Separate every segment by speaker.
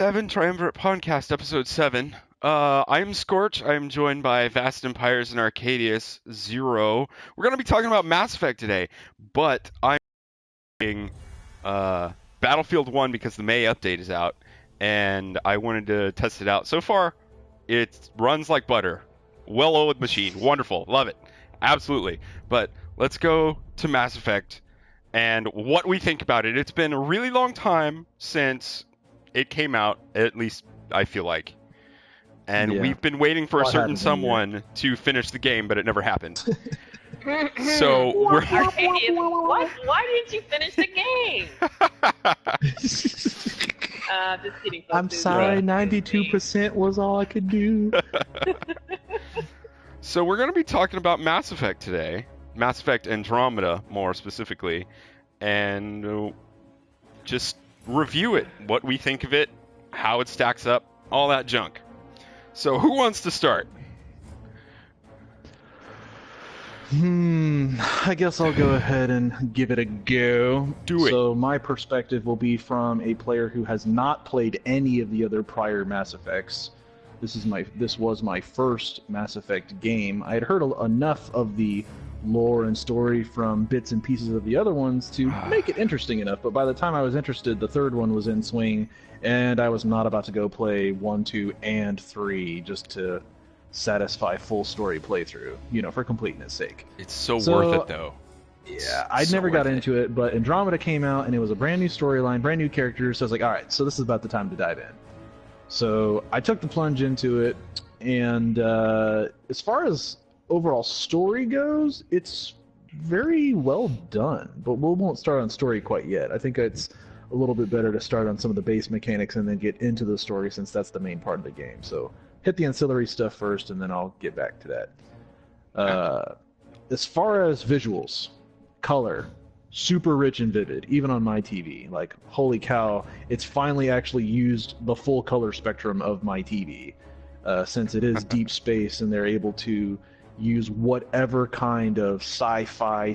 Speaker 1: Evan Triumvirate Podcast, Episode 7. I'm Skorche. I'm joined by Vast Empires and Arcadius Zero. We're going to be talking about Mass Effect today, but I'm playing Battlefield 1 because the May update is out, and I wanted to test it out. So far, it runs like butter. Well-oiled machine. Wonderful. Love it. Absolutely. But let's go to Mass Effect and what we think about it. It's been a really long time since it came out, at least I feel like. And
Speaker 2: Yeah.
Speaker 1: we've been waiting for a
Speaker 2: What
Speaker 1: certain
Speaker 2: happened in here?
Speaker 1: someone to finish the game, but it never happened. So we're
Speaker 3: Arcadius, what? Why didn't you finish the game? Just kidding, folks.
Speaker 2: I'm sorry, 92% was all I could do.
Speaker 1: So we're going to be talking about Mass Effect today. Mass Effect Andromeda, more specifically. And just review it, what we think of it, how it stacks up, all that junk. So who wants to start?
Speaker 2: I guess I'll go ahead and give it a go.
Speaker 1: Do it.
Speaker 2: So my perspective will be from a player who has not played any of the other prior Mass Effects. This was my first Mass Effect game. I had heard enough of the lore and story from bits and pieces of the other ones to make it interesting enough, but by the time I was interested, the third one was in swing, and I was not about to go play 1, 2, and 3 just to satisfy full story playthrough, for completeness sake.
Speaker 1: It's so worth it, though.
Speaker 2: Yeah, I'd
Speaker 1: So
Speaker 2: never
Speaker 1: worth
Speaker 2: got
Speaker 1: it.
Speaker 2: into it, but Andromeda came out, and it was a brand new storyline, brand new characters, so I was like, alright, so this is about the time to dive in. So I took the plunge into it, and as far as overall story goes, it's very well done, but we won't start on story quite yet. I think it's a little bit better to start on some of the base mechanics and then get into the story, since that's the main part of the game. So hit the ancillary stuff first, and then I'll get back to that. As far as visuals, color, super rich and vivid, even on my TV. Like, holy cow, it's finally actually used the full color spectrum of my TV, since it is deep space and they're able to use whatever kind of sci-fi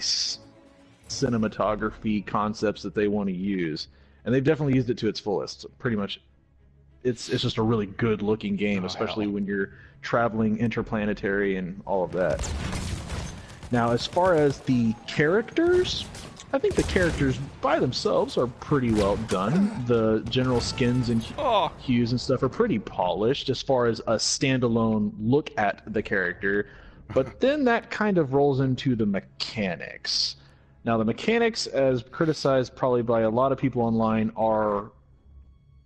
Speaker 2: cinematography concepts that they want to use. And they've definitely used it to its fullest. Pretty much, it's just a really good looking game, especially when you're traveling interplanetary and all of that. Now, as far as the characters, I think the characters by themselves are pretty well done. The general skins and hues and stuff are pretty polished as far as a standalone look at the character. But then that kind of rolls into the mechanics. Now, the mechanics, as criticized probably by a lot of people online, are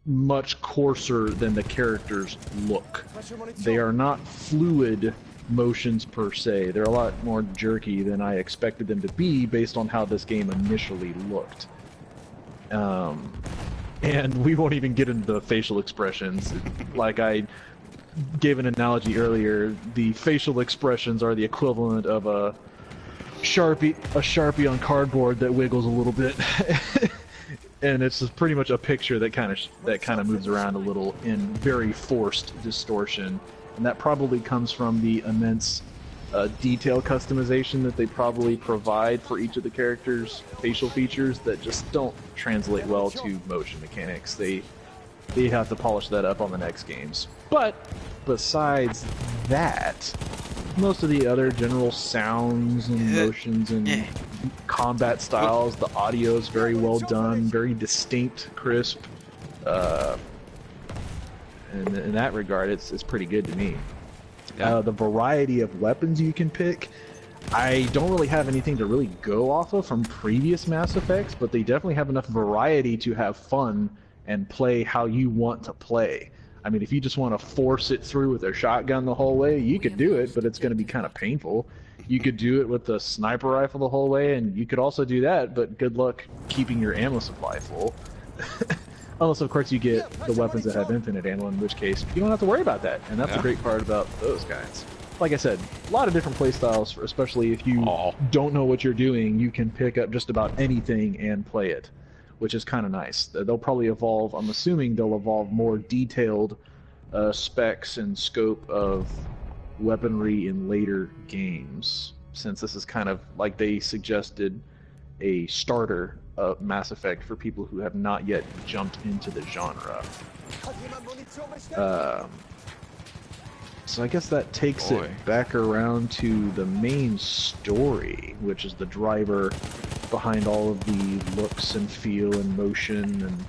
Speaker 2: much coarser than the characters look. They are not fluid motions per se. They're a lot more jerky than I expected them to be based on how this game initially looked. And we won't even get into the facial expressions. Like I gave an analogy earlier, the facial expressions are the equivalent of a Sharpie on cardboard that wiggles a little bit. And it's just pretty much a picture that kind of moves around a little in very forced distortion. And that probably comes from the immense detail customization that they probably provide for each of the characters' facial features that just don't translate well to motion mechanics. They have to polish that up on the next games. But besides that, most of the other general sounds and motions and combat styles, the audio is very well done, very distinct, crisp. And in that regard, it's pretty good to me. The variety of weapons you can pick, I don't really have anything to really go off of from previous Mass Effects, but they definitely have enough variety to have fun and play how you want to play. I mean, if you just want to force it through with a shotgun the whole way, you could do it, but it's going to be kind of painful. You could do it with the sniper rifle the whole way, and you could also do that, but good luck keeping your ammo supply full. Unless, of course, you get the weapons that have infinite ammo, in which case you don't have to worry about that, and that's the great part about those guys. Like I said, a lot of different playstyles, especially if you don't know what you're doing, you can pick up just about anything and play it, which is kind of nice. They'll probably evolve, I'm assuming they'll evolve more detailed specs and scope of weaponry in later games, since this is kind of, like they suggested, a starter Mass Effect for people who have not yet jumped into the genre. So I guess that takes it back around to the main story, which is the driver behind all of the looks and feel and motion. And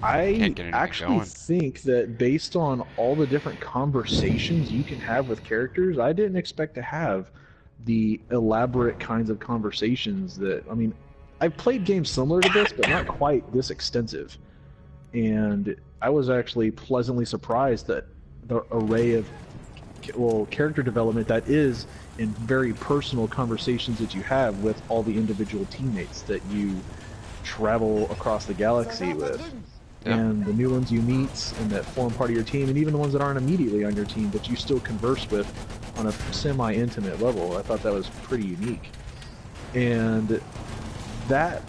Speaker 2: I actually think that based on all the different conversations you can have with characters, I didn't expect to have the elaborate kinds of conversations that, I mean, I've played games similar to this, but not quite this extensive. And I was actually pleasantly surprised that the array of character development that is in very personal conversations that you have with all the individual teammates that you travel across the galaxy with. Yeah. And the new ones you meet and that form part of your team, and even the ones that aren't immediately on your team, but you still converse with on a semi-intimate level. I thought that was pretty unique. And that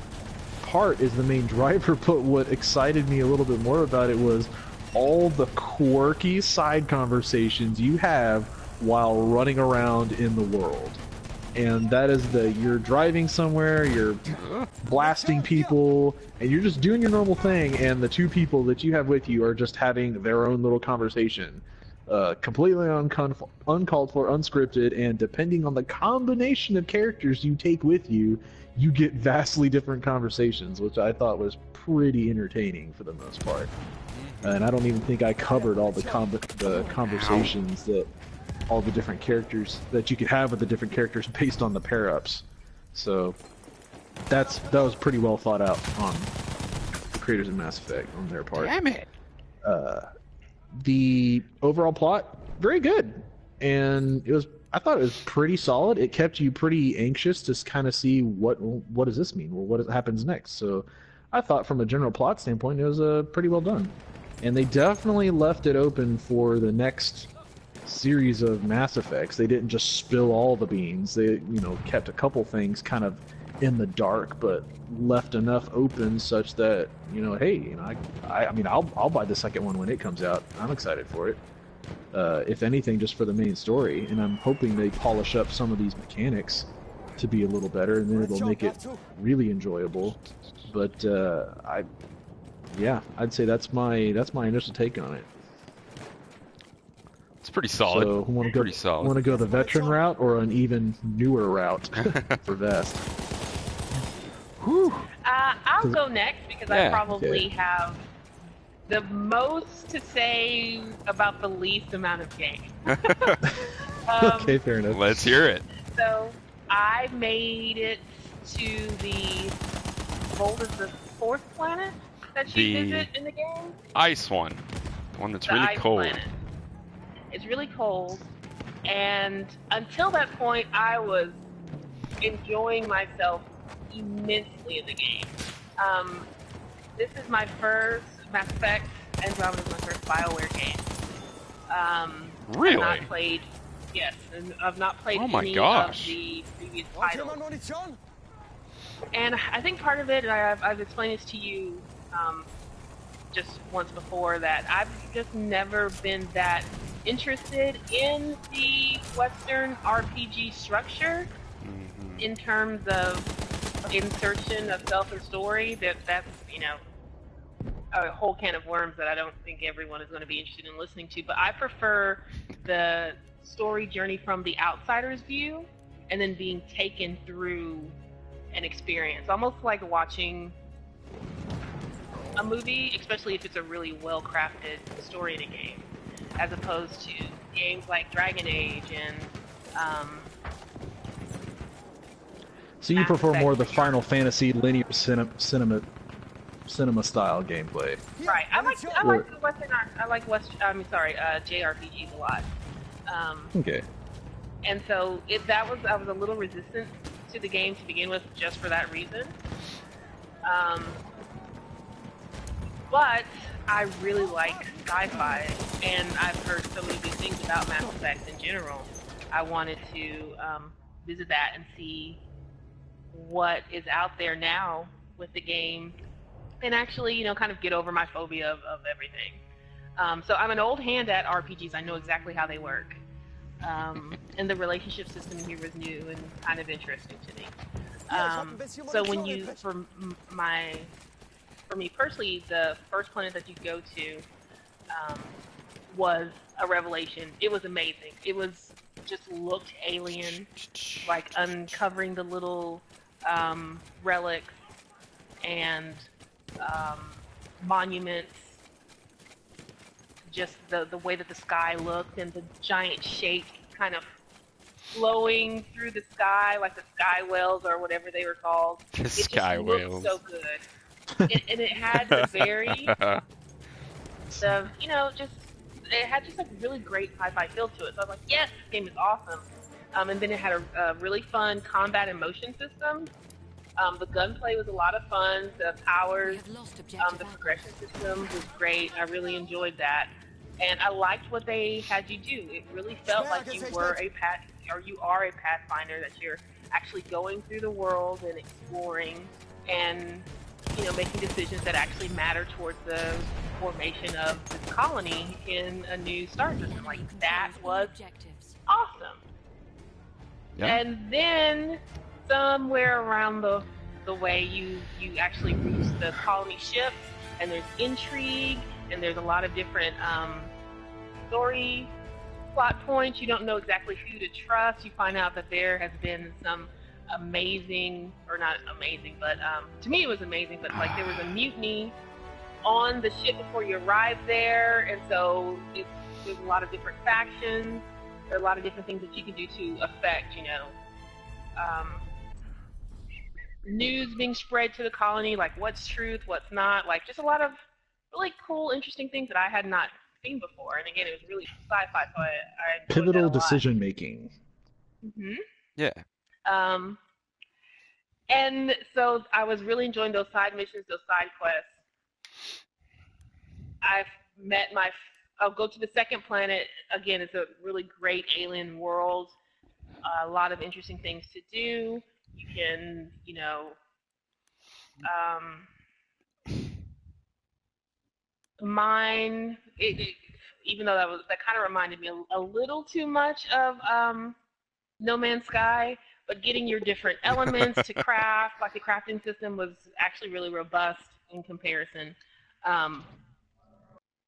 Speaker 2: part is the main driver, but what excited me a little bit more about it was all the quirky side conversations you have while running around in the world. And that is you're driving somewhere, you're blasting people, and you're just doing your normal thing, and the two people that you have with you are just having their own little conversation. Completely uncalled for, unscripted, and depending on the combination of characters you take with you, you get vastly different conversations, which I thought was pretty entertaining for the most part. And I don't even think I covered all the conversations that all the different characters that you could have with the different characters based on the pair-ups. So that was pretty well thought out on the creators of Mass Effect on their part.
Speaker 1: Damn it!
Speaker 2: The overall plot, very good, and I thought it was pretty solid. It kept you pretty anxious to kind of see what does this mean? Well, what happens next? So I thought from a general plot standpoint, it was pretty well done. And they definitely left it open for the next series of Mass Effects. They didn't just spill all the beans. They, kept a couple things kind of in the dark, but left enough open such that, hey, I mean, I'll buy the second one when it comes out. I'm excited for it. If anything, just for the main story. And I'm hoping they polish up some of these mechanics to be a little better, and then it'll make it really enjoyable. But I'd say that's my initial take on it.
Speaker 1: It's pretty solid.
Speaker 2: So, want to go the veteran route or an even newer route for Vest?
Speaker 3: I'll go next because I probably have the most to say about the least amount of game.
Speaker 2: Okay, fair enough.
Speaker 1: Let's hear it.
Speaker 3: So I made it to what was the fourth planet that you visit in the game?
Speaker 1: Ice one. The one that's really cold.
Speaker 3: Planet. It's really cold, and until that point, I was enjoying myself immensely in the game. This is my first Mass Effect Andromeda, is my first BioWare game.
Speaker 1: Really?
Speaker 3: I've not played. Yes, and I've not played any of the previous titles. And I think part of it, and I've explained this to you just once before, that I've just never been that interested in the Western RPG structure in terms of insertion of self and story. That's a whole can of worms that I don't think everyone is going to be interested in listening to. But I prefer the story journey from the outsider's view and then being taken through an experience, almost like watching a movie, especially if it's a really well-crafted story in a game, as opposed to games like Dragon Age and
Speaker 2: so you prefer more the Final Fantasy linear cinema style gameplay.
Speaker 3: Right. I like the Western. I like JRPGs a lot.
Speaker 2: Okay.
Speaker 3: And so I was a little resistant to the game to begin with, just for that reason. But I really like sci-fi, and I've heard so many good things about Mass Effect in general. I wanted to visit that and see what is out there now with the game, and actually, kind of get over my phobia of everything. So I'm an old hand at RPGs. I know exactly how they work. And the relationship system here was new and kind of interesting to me. So when you, for me personally, the first planet that you go to was a revelation. It was amazing. It was just looked alien, like uncovering the little relics and monuments. Just the way that the sky looked and the giant shape kind of flowing through the sky, like the sky whales or whatever they were called.
Speaker 1: The
Speaker 3: it
Speaker 1: sky
Speaker 3: just
Speaker 1: whales.
Speaker 3: Looked so good. And it had the very, it had just like really great sci-fi feel to it. So I was like, yes, this game is awesome. And then it had a really fun combat and motion system. The gunplay was a lot of fun. The powers, the progression system was great. I really enjoyed that. And I liked what they had you do. It really felt like you were you are a Pathfinder, that you're actually going through the world and exploring and, making decisions that actually matter towards the formation of this colony in a new star system. Like, that was awesome.
Speaker 1: Yeah.
Speaker 3: And then somewhere around the way you actually reach the colony ships, and there's intrigue, and there's a lot of different story plot points. You don't know exactly who to trust. You find out that there has been some amazing, or not amazing, but to me it was amazing, but like there was a mutiny on the ship before you arrived there, and so there's a lot of different factions. There are a lot of different things that you can do to affect, news being spread to the colony, like what's truth, what's not, like just a lot of really cool, interesting things that I had not seen before. And again, it was really sci-fi, so I
Speaker 2: pivotal decision making.
Speaker 3: Mm-hmm.
Speaker 1: Yeah.
Speaker 3: And so I was really enjoying those side missions, those side quests. I'll go to the second planet. Again, it's a really great alien world. A lot of interesting things to do. You can, mine. Even though that kind of reminded me a little too much of No Man's Sky, but getting your different elements to craft, like the crafting system was actually really robust in comparison.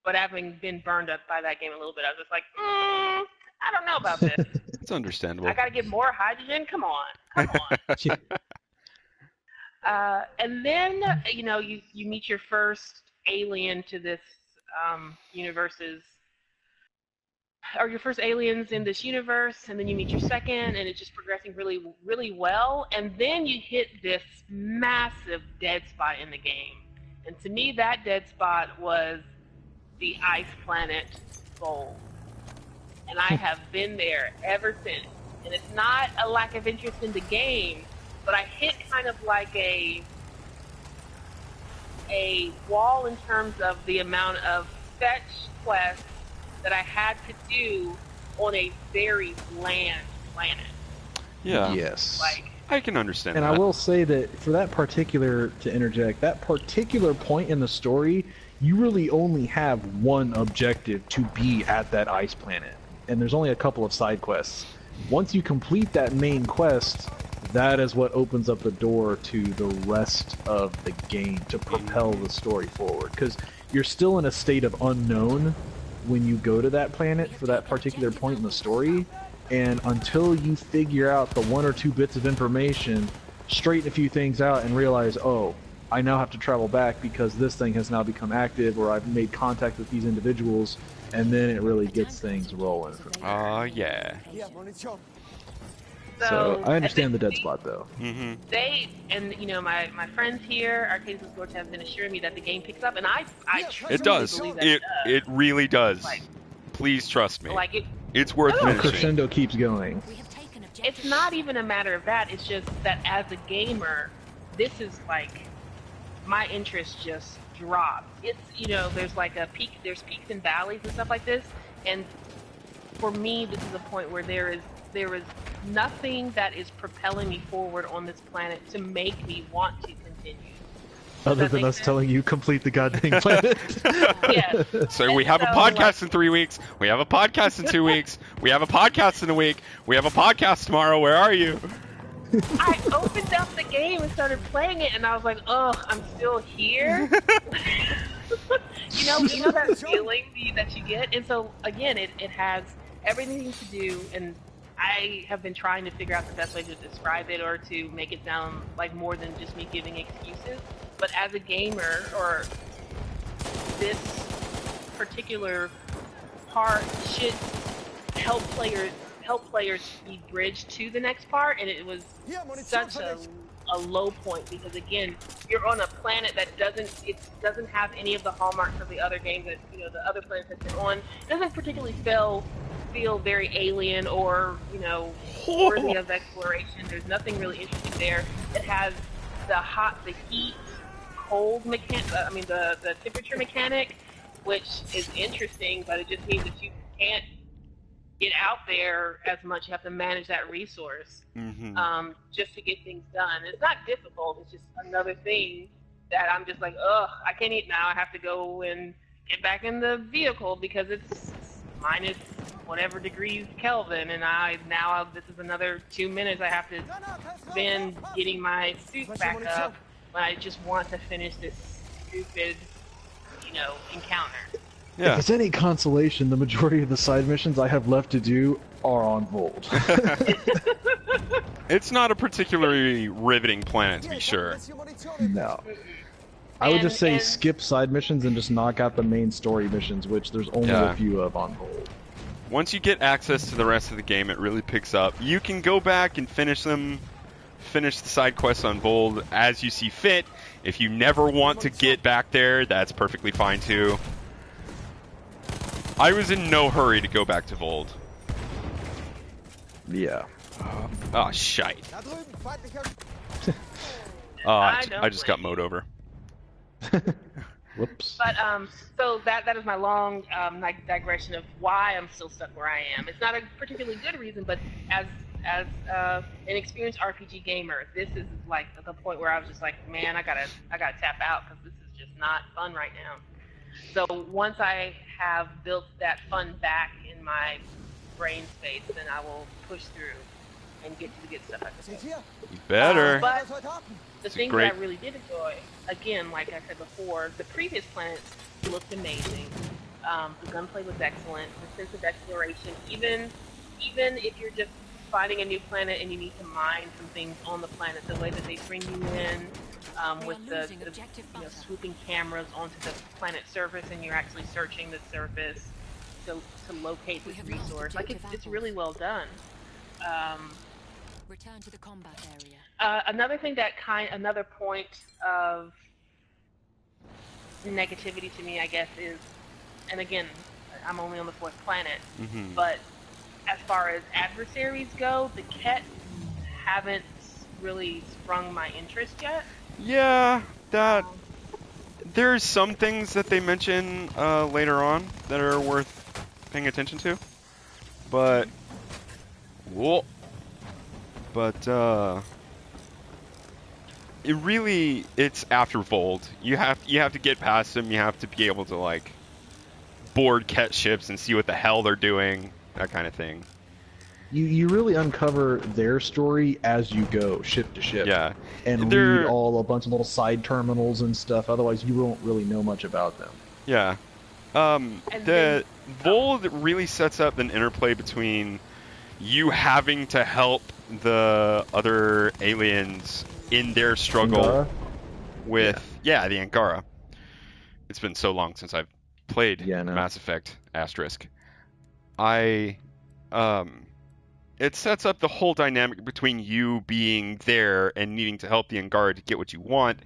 Speaker 3: But having been burned up by that game a little bit, I was just like, I don't know about this.
Speaker 1: It's understandable.
Speaker 3: I gotta get more hydrogen? Come on. And then, you meet your first alien to this your first aliens in this universe, and then you meet your second, and it's just progressing really, really well. And then you hit this massive dead spot in the game. And to me, that dead spot was the ice planet Sol. And I have been there ever since. And it's not a lack of interest in the game, but I hit kind of like a wall in terms of the amount of fetch quests that I had to do on a very bland planet.
Speaker 1: Yeah.
Speaker 2: Yes.
Speaker 1: I can understand
Speaker 2: and
Speaker 1: that.
Speaker 2: I will say that for that particular point in the story, you really only have one objective to be at that ice planet. And there's only a couple of side quests. Once you complete that main quest, that is what opens up the door to the rest of the game to propel the story forward. Because you're still in a state of unknown when you go to that planet for that particular point in the story, and until you figure out the one or two bits of information, straighten a few things out, and realize, oh, I now have to travel back because this thing has now become active, or I've made contact with these individuals, and then it really gets things rolling.
Speaker 1: Oh, yeah.
Speaker 2: So I understand the dead spot, though.
Speaker 1: Mm-hmm.
Speaker 3: My friends here, Arcades and Skorche, have been assuring me that the game picks up, and I
Speaker 1: it does.
Speaker 3: Believe that
Speaker 1: It really does. Please trust me. It's worth
Speaker 2: The
Speaker 1: finishing.
Speaker 2: crescendo keeps going.
Speaker 3: It's not even a matter of that. It's just that as a gamer, this is my interest just dropped. It's there's there's peaks and valleys and stuff like this, and for me, this is a point where there is nothing that is propelling me forward on this planet to make me want to continue.
Speaker 2: Other than us telling you complete the goddamn planet.
Speaker 3: Yes.
Speaker 1: So we have a podcast in 3 weeks. We have a podcast in 2 weeks. We have a podcast in a week. We have a podcast tomorrow. Where are you?
Speaker 3: I opened up the game and started playing it, and I was like, ugh, I'm still here. you know that feeling that you get? And so, again, it has everything to do, and I have been trying to figure out the best way to describe it or to make it sound like more than just me giving excuses. But as a gamer, or this particular part should help players be bridged to the next part, and it was such a low point because, again, you're on a planet that doesn't have any of the hallmarks of the other games that the other planets have been on. It doesn't particularly feel very alien or worthy of exploration. There's nothing really interesting there. It has the heat, cold mechanic. The temperature mechanic, which is interesting, but it just means that you can't get out there as much. You have to manage that resource just to get things done. It's not difficult. It's just another thing that I'm just like, ugh, I can't eat now. I have to go and get back in the vehicle because it's minus whatever degrees Kelvin, and this is another 2 minutes I have to spend getting my suit back up when I just want to finish this stupid, encounter.
Speaker 2: Yeah. If it's any consolation, the majority of the side missions I have left to do are on Vold.
Speaker 1: It's not a particularly riveting planet, to be sure.
Speaker 2: No. I would just say skip side missions and just knock out the main story missions, which there's only a few of on Vold.
Speaker 1: Once you get access to the rest of the game, it really picks up. You can go back and finish the side quests on Vold as you see fit. If you never want to get back there, that's perfectly fine too. I was in no hurry to go back to Vold.
Speaker 2: Yeah.
Speaker 1: Oh, shite. I just got mowed over.
Speaker 2: Whoops.
Speaker 3: But so that is my long digression of why I'm still stuck where I am. It's not a particularly good reason, but as an experienced RPG gamer, this is like the point where I was just like, man, I gotta tap out because this is just not fun right now. So once I have built that fun back in my brain space, then I will push through and get to the good stuff.
Speaker 1: You better.
Speaker 3: But the thing that I really did enjoy, again, like I said before, the previous planets looked amazing. The gunplay was excellent. The sense of exploration, even if you're just finding a new planet and you need to mine some things on the planet, the way that they bring you in with the swooping cameras onto the planet's surface, and you're actually searching the surface to locate this resource. Like it's really well done.
Speaker 4: Return to the combat area.
Speaker 3: Another thing another point of negativity to me, I guess, is, and again, I'm only on the 4th planet, but as far as adversaries go, the Ket haven't really sprung my interest yet.
Speaker 1: Yeah, there's some things that they mention later on that are worth paying attention to, but it's after Vold. You have to get past them. You have to be able to like board Ket ships and see what the hell they're doing, that kind of thing.
Speaker 2: You really uncover their story as you go, ship to ship.
Speaker 1: Yeah.
Speaker 2: And read a bunch of little side terminals and stuff. Otherwise, you won't really know much about them.
Speaker 1: Yeah. Vold really sets up an interplay between you having to help the other aliens in their struggle
Speaker 2: Angara?
Speaker 1: with the Angara. It's been so long since I've played Mass Effect Asterisk. It sets up the whole dynamic between you being there and needing to help the Angara to get what you want,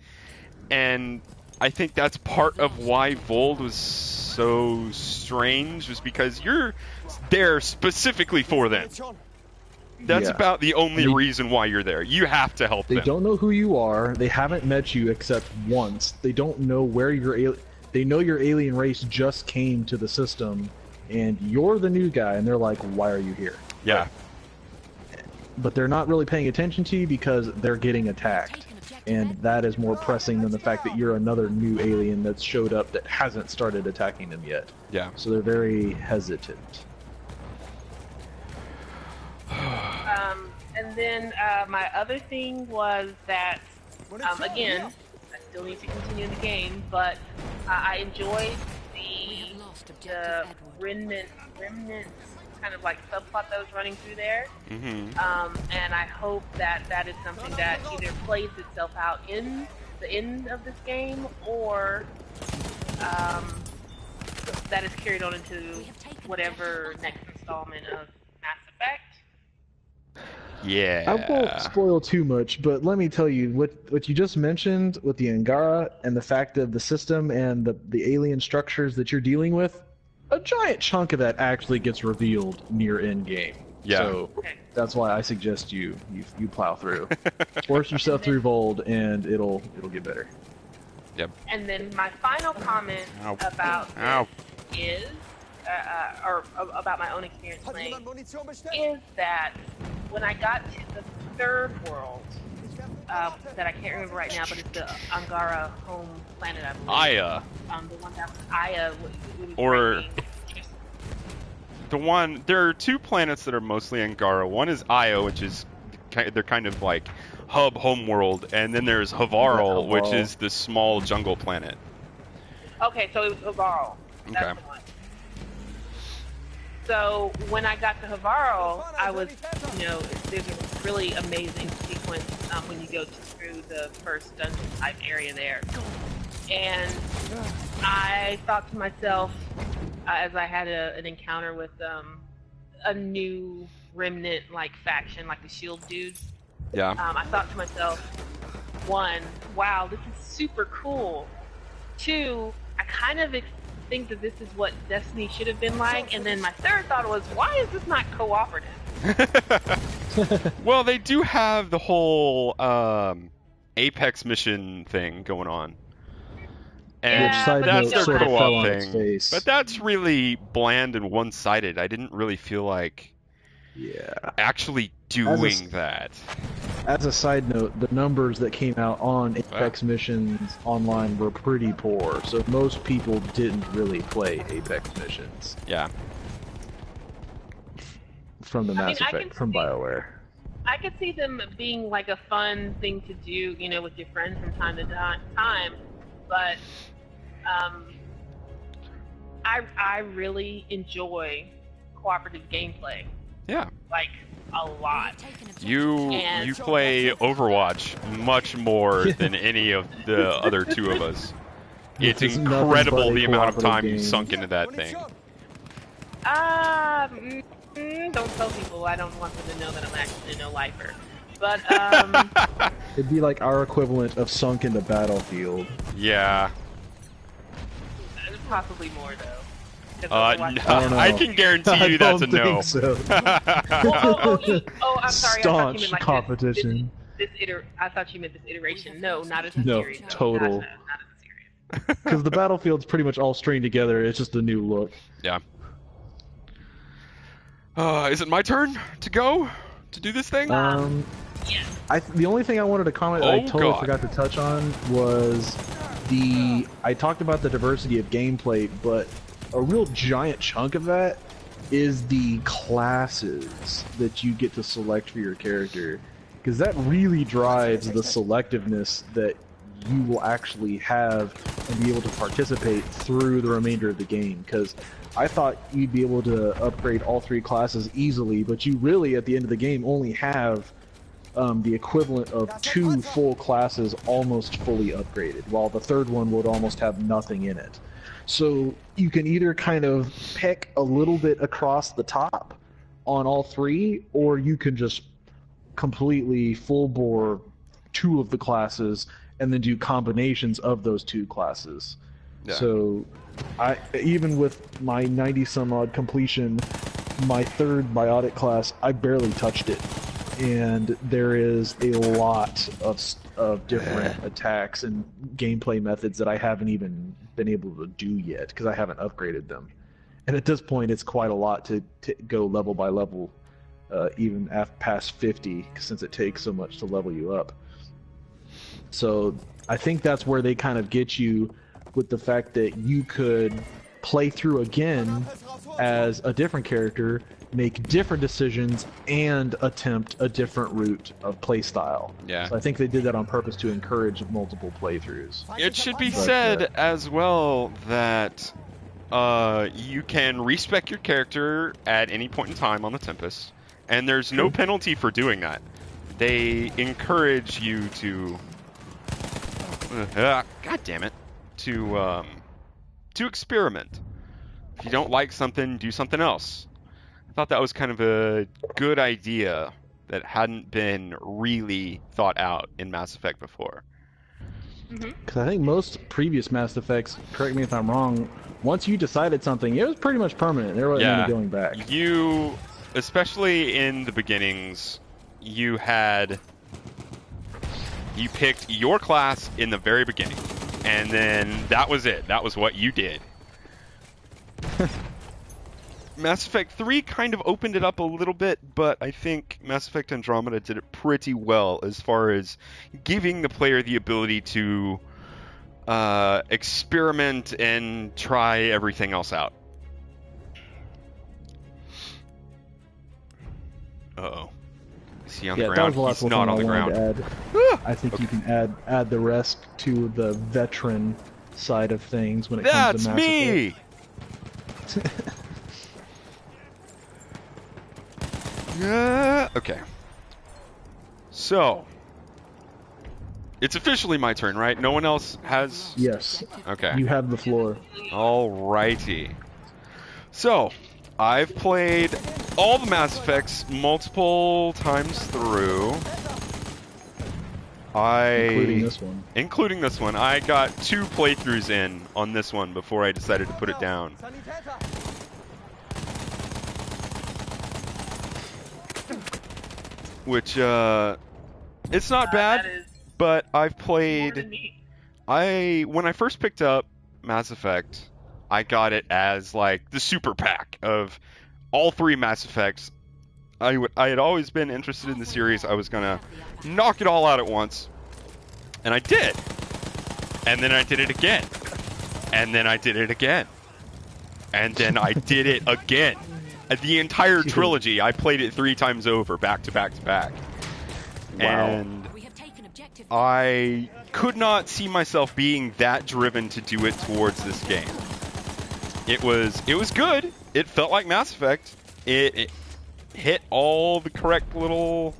Speaker 1: and I think that's part of why Vold was so strange, was because you're there specifically for them. That's about the only reason why you're there. You have to help them.
Speaker 2: They don't know who you are. They haven't met you except once. They don't know where they know your alien race just came to the system, and you're the new guy, and they're like, why are you here?
Speaker 1: Yeah.
Speaker 2: But they're not really paying attention to you because they're getting attacked. And that is more pressing than the fact that you're another new alien that's showed up that hasn't started attacking them yet.
Speaker 1: Yeah.
Speaker 2: So they're very hesitant.
Speaker 3: And then my other thing was that, again, I still need to continue the game, but I enjoyed the remnant kind of like subplot that was running through there. And I hope that that is something that either plays itself out in the end of this game, or that is carried on into whatever next installment of Mass Effect.
Speaker 1: Yeah.
Speaker 2: I won't spoil too much, but let me tell you what you just mentioned with the Angara and the fact of the system and the alien structures that you're dealing with. A giant chunk of that actually gets revealed near end game.
Speaker 1: Yeah.
Speaker 2: So that's why I suggest you plow through, force yourself through Vold, and it'll get better.
Speaker 1: Yep.
Speaker 3: And then my final comment about this is, or about my own experience playing, is that when I got to the third world, that I can't remember right now, but it's the Angara home planet, I believe.
Speaker 1: Aya.
Speaker 3: The one that was Aya.
Speaker 1: Or the one. There are two planets that are mostly Angara. One is Aya, which is they're kind of like hub homeworld, and then there's Havarl, which is the small jungle planet.
Speaker 3: Okay, so it was Havarl. That's the one. So when I got to Havarl, I was, there's a really amazing sequence when you go through the first dungeon type area there. And I thought to myself, as I had an encounter with a new remnant like faction, like the Shield dudes.
Speaker 1: Yeah.
Speaker 3: I thought to myself, one, wow, this is super cool. Two, I kind of think that this is what Destiny should have been like, and then my third thought was, why is this not cooperative?
Speaker 1: Well, they do have the whole Apex mission thing going on. And that's their co-op thing. But that's really bland and one-sided. I didn't really feel like actually doing that.
Speaker 2: As a side note, the numbers that came out on Apex missions online were pretty poor, so most people didn't really play Apex missions.
Speaker 1: Yeah.
Speaker 2: From the Mass Effect, from BioWare.
Speaker 3: I could see them being like a fun thing to do, with your friends from time to time, but I really enjoy cooperative gameplay.
Speaker 1: Yeah.
Speaker 3: Like, a lot.
Speaker 1: You play Overwatch much more than any of the other two of us. It's incredible the amount of time you sunk into that thing.
Speaker 3: Don't tell people. I don't want them to know that I'm actually a no-lifer. But,
Speaker 2: it'd be like our equivalent of sunk into Battlefield.
Speaker 1: Yeah.
Speaker 3: Possibly more, though.
Speaker 1: No, I can guarantee you that's a no.
Speaker 2: So.
Speaker 3: I'm sorry.
Speaker 2: Staunch
Speaker 3: I thought you meant like
Speaker 2: competition.
Speaker 3: I thought you meant this iteration. No, not as a series. No,
Speaker 2: total.
Speaker 3: Not as a series.
Speaker 2: Because the Battlefield's pretty much all stringed together. It's just a new look.
Speaker 1: Yeah. Is it my turn to go to do this thing?
Speaker 3: Yeah.
Speaker 2: The only thing I wanted to comment that I totally forgot to touch on was I talked about the diversity of gameplay, but a real giant chunk of that is the classes that you get to select for your character, because that really drives the selectiveness that you will actually have and be able to participate through the remainder of the game. Because I thought you'd be able to upgrade all three classes easily, but you really at the end of the game only have the equivalent of 2 full classes almost fully upgraded, while the third one would almost have nothing in it. So you can either kind of pick a little bit across the top on all 3, or you can just completely full bore 2 of the classes and then do combinations of those 2 classes. Yeah. So even with my 90 some odd completion, my 3rd biotic class, I barely touched it. And there is a lot of different attacks and gameplay methods that I haven't even been able to do yet because I haven't upgraded them. And at this point, it's quite a lot to go level by level, even past 50, since it takes so much to level you up. So I think that's where they kind of get you with the fact that you could play through again as a different character, make different decisions, and attempt a different route of playstyle.
Speaker 1: Yeah.
Speaker 2: So I think they did that on purpose to encourage multiple playthroughs.
Speaker 1: It should be said as well that you can respec your character at any point in time on the Tempest, and there's no penalty for doing that. They encourage you to God damn it, to experiment. If you don't like something, do something else. I thought that was kind of a good idea that hadn't been really thought out in Mass Effect before.
Speaker 2: Because I think most previous Mass Effects, correct me if I'm wrong, once you decided something, it was pretty much permanent. There wasn't any going back.
Speaker 1: You, especially in the beginnings, you picked your class in the very beginning, and then that was it. That was what you did. Mass Effect 3 kind of opened it up a little bit, but I think Mass Effect Andromeda did it pretty well as far as giving the player the ability to experiment and try everything else out. Uh-oh. Is he on the ground? He's not on the ground.
Speaker 2: I think you can add the rest to the veteran side of things when it comes to Mass Effect.
Speaker 1: That's me! Yeah. Okay. So, it's officially my turn, right? No one else has...
Speaker 2: Yes.
Speaker 1: Okay.
Speaker 2: You have the floor.
Speaker 1: Alrighty. So, I've played all the Mass Effects multiple times through.
Speaker 2: Including this one.
Speaker 1: Including this one. I got 2 playthroughs in on this one before I decided to put it down. Which, it's not bad, but I've played... When I first picked up Mass Effect, I got it as, like, the super pack of all 3 Mass Effects. I had always been interested in the series. I was gonna knock it all out at once. And I did. And then I did it again. And then I did it again. And then I did it again. The entire trilogy, I played it 3 times over, back to back to back. Wow. And I could not see myself being that driven to do it towards this game. It was good. It felt like Mass Effect. It hit all the correct little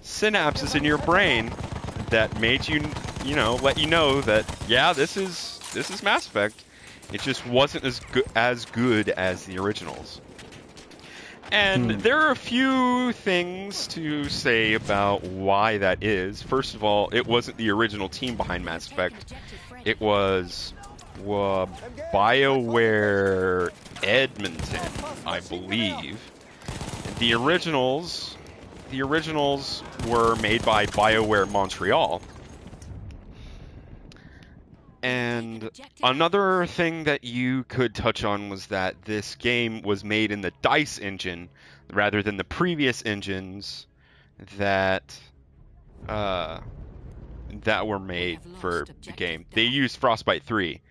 Speaker 1: synapses in your brain that made you, let you know that, yeah, this is Mass Effect. It just wasn't as good as the originals. And there are a few things to say about why that is. First of all, it wasn't the original team behind Mass Effect. It was BioWare Edmonton, I believe. The originals were made by BioWare Montreal. And another thing that you could touch on was that this game was made in the DICE engine rather than the previous engines that were made for the game. They used Frostbite 3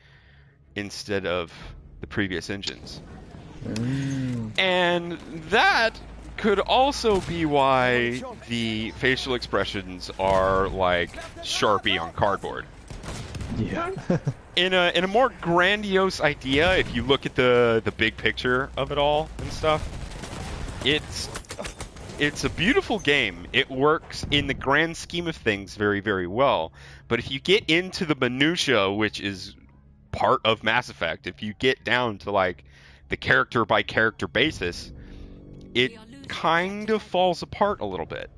Speaker 1: instead of the previous engines. And that could also be why the facial expressions are like Sharpie on cardboard.
Speaker 2: Yeah.
Speaker 1: In a more grandiose idea, if you look at the big picture of it all and stuff, it's a beautiful game. It works in the grand scheme of things very, very well. But if you get into the minutia, which is part of Mass Effect, if you get down to like the character by character basis, it kind of falls apart a little bit.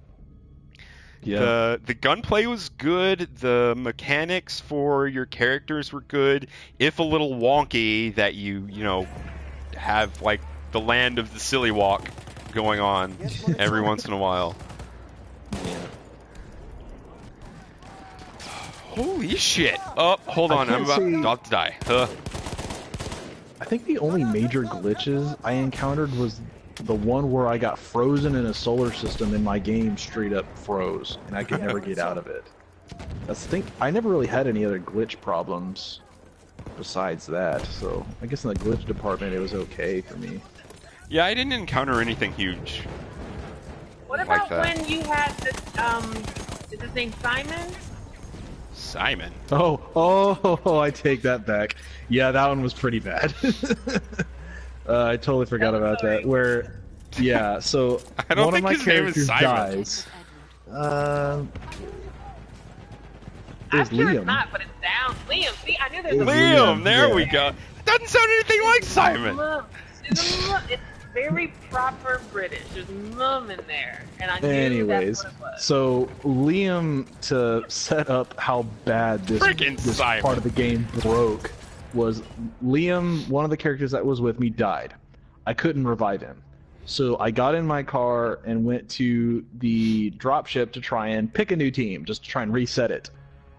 Speaker 1: Yeah. The gunplay was good. The mechanics for your characters were good, if a little wonky. That you have like the land of the silly walk going on every once in a while. Yeah. Holy shit! Oh, hold on, I'm about to die.
Speaker 2: I think the only major glitches I encountered was the one where I got frozen in a solar system and my game straight up froze and I could never get out of it. That's the thing. I never really had any other glitch problems. besides that. So I guess in the glitch department, it was okay for me.
Speaker 1: Yeah, I didn't encounter anything huge.
Speaker 3: What about when you had the, is his name Simon?
Speaker 1: Simon?
Speaker 2: Oh, I take that back. Yeah, that one was pretty bad. I totally forgot about that. Where, yeah, so
Speaker 1: I don't
Speaker 2: one
Speaker 1: think
Speaker 2: of my
Speaker 1: his name is
Speaker 2: characters
Speaker 1: Simon.
Speaker 2: dies. It was
Speaker 3: I'm sure
Speaker 2: Liam.
Speaker 3: it's not, but it's down. Liam, see, I knew there was
Speaker 1: Liam, there we go. Doesn't sound anything like Simon.
Speaker 3: It's very proper British. There's mum in there, and I knew
Speaker 2: Anyways,
Speaker 3: that's what it was.
Speaker 2: so Liam, to set up how bad this part of the game broke, was Liam, one of the characters that was with me, died. I couldn't revive him. So I got in my car and went to the dropship to try and pick a new team, just to try and reset it.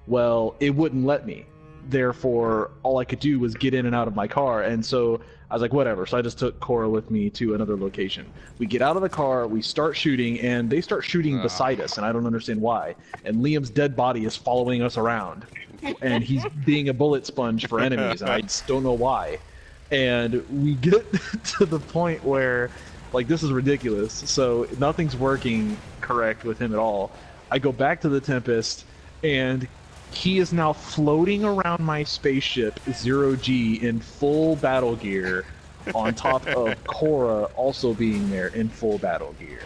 Speaker 2: Well, it wouldn't let me. Therefore, all I could do was get in and out of my car, and so I was like, whatever. So I just took Cora with me to another location. We get out of the car, we start shooting, and they start shooting beside us, and I don't understand why. And Liam's dead body is following us around, and he's being a bullet sponge for enemies, and I just don't know why. And we get to the point where, like, this is ridiculous. So nothing's working correct with him at all. I go back to the Tempest, and he is now floating around my spaceship, 0G, in full battle gear, on top of Cora also being there in full battle gear.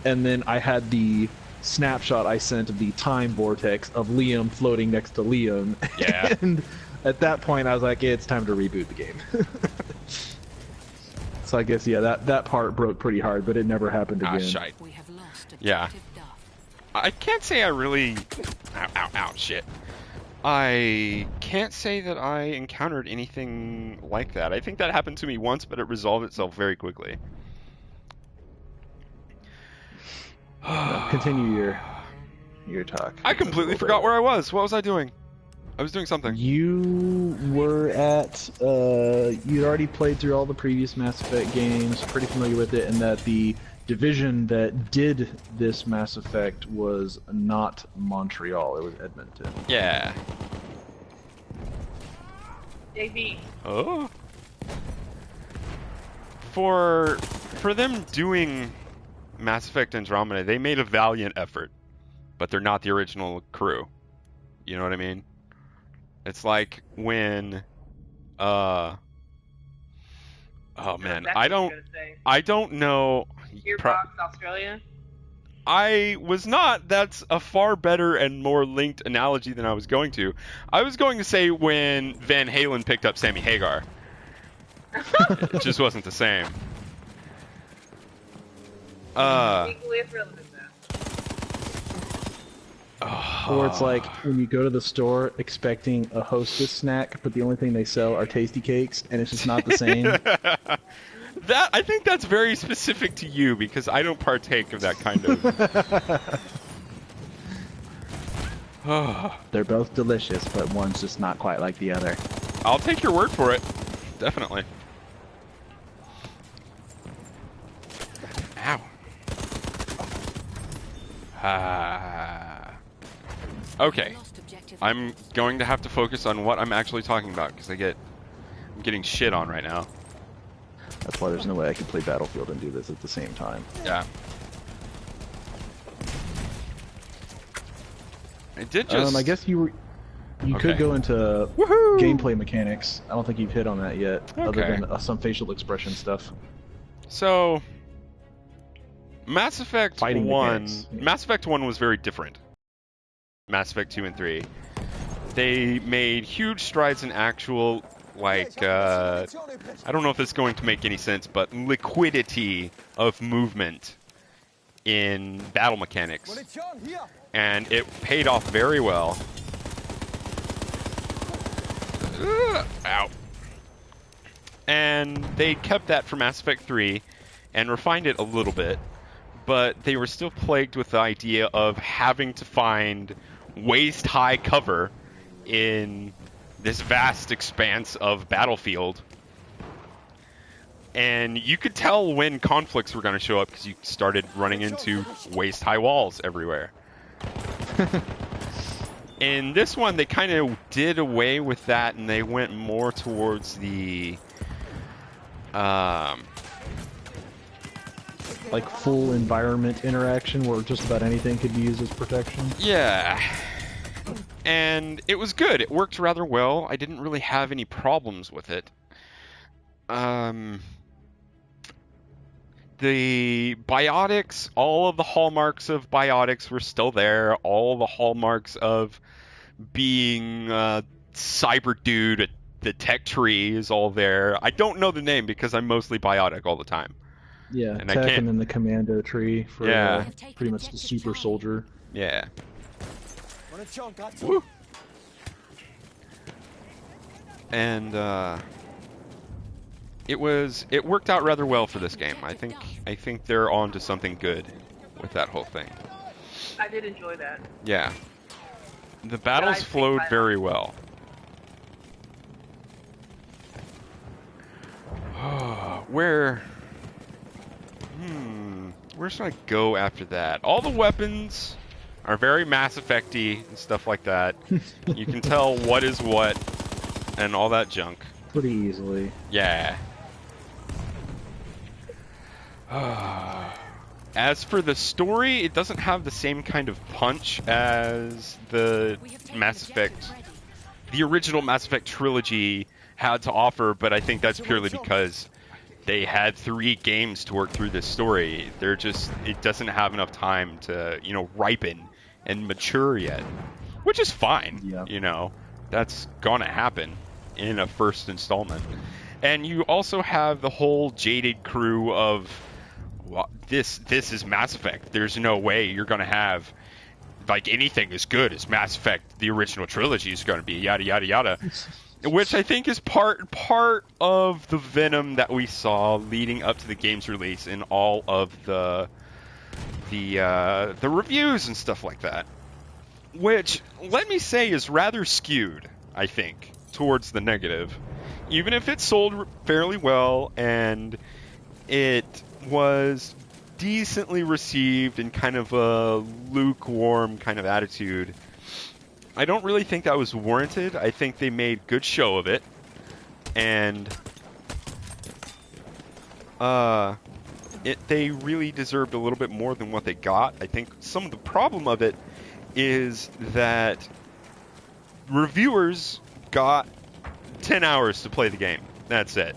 Speaker 2: And then I had the snapshot I sent of the time vortex of Liam floating next to Liam.
Speaker 1: Yeah.
Speaker 2: And at that point, I was like, it's time to reboot the game. So I guess, yeah, that part broke pretty hard, but it never happened again.
Speaker 1: Shite. Yeah. I can't say I really... Ow, shit. I can't say that I encountered anything like that. I think that happened to me once, but it resolved itself very quickly.
Speaker 2: Continue your talk.
Speaker 1: I completely forgot where I was. What was I doing? I was doing something.
Speaker 2: You were at... you'd already played through all the previous Mass Effect games, pretty familiar with it, and that the division that did this Mass Effect was not Montreal, it was Edmonton.
Speaker 1: Yeah.
Speaker 3: JB.
Speaker 1: Oh. For them doing Mass Effect Andromeda, they made a valiant effort, but they're not the original crew. You know what I mean? It's like when oh man, I don't know.
Speaker 3: Gearbox Australia?
Speaker 1: I was not. That's a far better and more linked analogy than I was going to. I was going to say when Van Halen picked up Sammy Hagar. It just wasn't the same.
Speaker 3: Equally as relevant,
Speaker 2: Or it's like when you go to the store expecting a Hostess snack, but the only thing they sell are tasty cakes, and it's just not the same.
Speaker 1: I think that's very specific to you, because I don't partake of that kind of...
Speaker 2: They're both delicious, but one's just not quite like the other.
Speaker 1: I'll take your word for it. Definitely. Ow. Okay. I'm going to have to focus on what I'm actually talking about, because I'm getting shit on right now.
Speaker 2: That's why there's no way I can play Battlefield and do this at the same time.
Speaker 1: Yeah. I did just...
Speaker 2: I guess you could go into gameplay mechanics. I don't think you've hit on that yet, other than some facial expression stuff.
Speaker 1: So, Mass Effect 1
Speaker 2: mechanics.
Speaker 1: Mass Effect 1 was very different. Mass Effect 2 and 3. They made huge strides in actual, like, I don't know if this is going to make any sense, but liquidity of movement in battle mechanics. And it paid off very well. Ow. And they kept that for Mass Effect 3 and refined it a little bit, but they were still plagued with the idea of having to find waist-high cover in this vast expanse of battlefield. And you could tell when conflicts were going to show up because you started running into waist-high walls everywhere. In this one, they kind of did away with that, and they went more towards the
Speaker 2: like full environment interaction where just about anything could be used as protection.
Speaker 1: Yeah. And it was good. It worked rather well. I didn't really have any problems with it. The biotics, all of the hallmarks of biotics were still there. All the hallmarks of being cyber dude at the tech tree is all there. I don't know the name because I'm mostly biotic all the time.
Speaker 2: Yeah,
Speaker 1: and
Speaker 2: tech and then the commando tree for pretty much the super soldier.
Speaker 1: Yeah. Woo. And it worked out rather well for this game. I think they're on to something good with that whole thing.
Speaker 3: I did enjoy that.
Speaker 1: Yeah. The battles flowed very well. Where should I go after that? All the weapons are very Mass Effect-y and stuff like that. You can tell what is what and all that junk.
Speaker 2: Pretty easily.
Speaker 1: Yeah. As for the story, it doesn't have the same kind of punch as the Mass Effect, the original Mass Effect trilogy had to offer, but I think that's purely because they had 3 games to work through this story. It doesn't have enough time to, ripen and mature yet, which is fine.
Speaker 2: Yeah.
Speaker 1: That's gonna happen in a first installment. And you also have the whole jaded crew of, well, this is Mass Effect. There's no way you're gonna have like anything as good as Mass Effect, the original trilogy is gonna be, yada yada yada. Which I think is part of the venom that we saw leading up to the game's release in all of the reviews and stuff like that. Which, let me say, is rather skewed, I think, towards the negative. Even if it sold fairly well and it was decently received in kind of a lukewarm kind of attitude, I don't really think that was warranted. I think they made good show of it, and they really deserved a little bit more than what they got. I think some of the problem of it is that reviewers got 10 hours to play the game. That's it.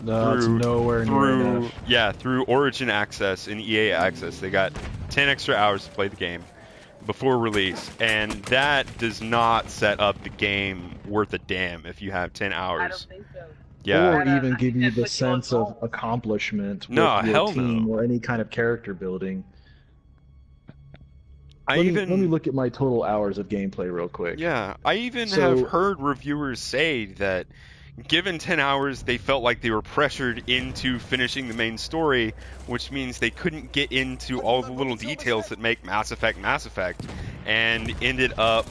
Speaker 2: No, it's nowhere near enough.
Speaker 1: Yeah, through Origin Access and EA Access, they got 10 extra hours to play the game before release, and that does not set up the game worth a damn if you have 10 hours.
Speaker 3: I don't think so.
Speaker 1: Yeah.
Speaker 2: Or even give you the sense of accomplishment with your team or any kind of character building. Let me look at my total hours of gameplay real quick.
Speaker 1: Yeah, I even have heard reviewers say that given 10 hours, they felt like they were pressured into finishing the main story, which means they couldn't get into all the little details that make Mass Effect, and ended up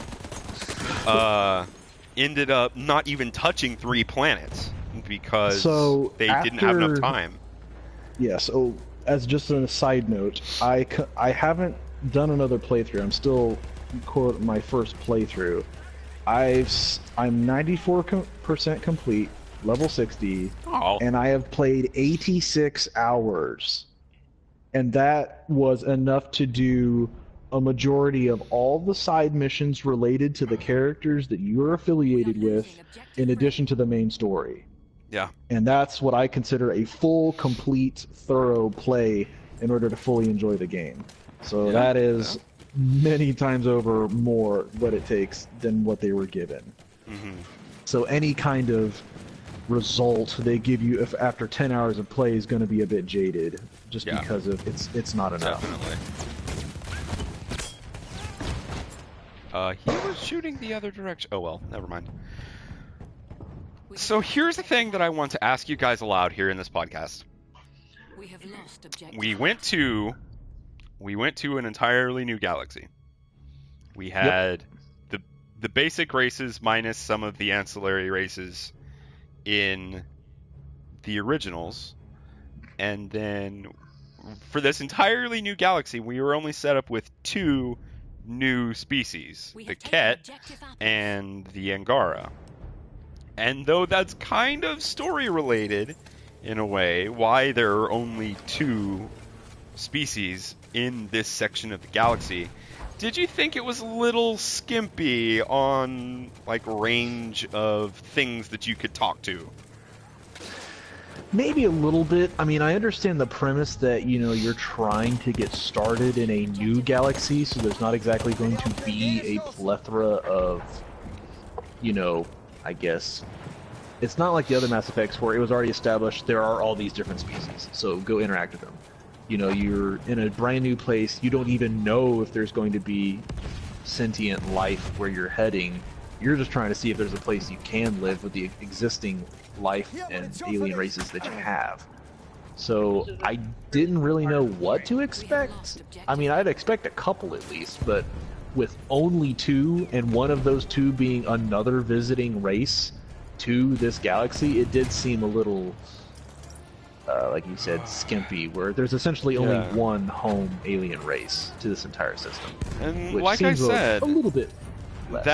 Speaker 1: not even touching 3 planets because they didn't have enough time.
Speaker 2: Yeah, so as just a side note, I haven't done another playthrough. I'm still, quote, my first playthrough. I'm 94% complete, level 60, and I have played 86 hours. And that was enough to do a majority of all the side missions related to the characters that you're affiliated with, in addition to the main story.
Speaker 1: Yeah.
Speaker 2: And that's what I consider a full, complete, thorough play in order to fully enjoy the game. So that is many times over more what it takes than what they were given.
Speaker 1: Mm-hmm.
Speaker 2: So any kind of result they give you after 10 hours of play is going to be a bit jaded, just because of it's not enough.
Speaker 1: Definitely. He was shooting the other direction. Oh well, never mind. So here's the thing that I want to ask you guys aloud here in this podcast. We went to an entirely new galaxy. We had the basic races minus some of the ancillary races in the originals. And then for this entirely new galaxy, we were only set up with 2 new species, the Ket and the Angara. And though that's kind of story related in a way, why there are only 2 species in this section of the galaxy, did you think it was a little skimpy on like range of things that you could talk to?
Speaker 2: Maybe a little bit. I mean, I understand the premise that, you know, you're trying to get started in a new galaxy, so there's not exactly going to be a plethora of, you know, I guess. It's not like the other Mass Effects where it was already established there are all these different species, so go interact with them. You know, you're in a brand new place, you don't even know if there's going to be sentient life where you're heading. You're just trying to see if there's a place you can live with the existing life and alien races that you have. So I didn't really know what to expect. I mean, I'd expect a couple at least, but with only 2, and one of those 2 being another visiting race to this galaxy, it did seem a little, like you said, skimpy, where there's essentially only one home alien race to this entire system.
Speaker 1: And like I said,
Speaker 2: a little bit less.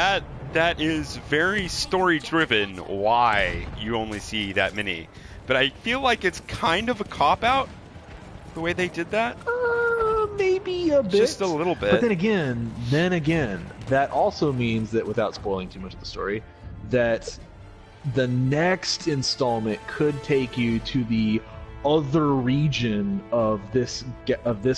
Speaker 1: That is very story-driven, why you only see that many. But I feel like it's kind of a cop-out, the way they did that.
Speaker 2: Maybe a bit.
Speaker 1: Just a little bit.
Speaker 2: But then again, that also means that, without spoiling too much of the story, that the next installment could take you to the other region of this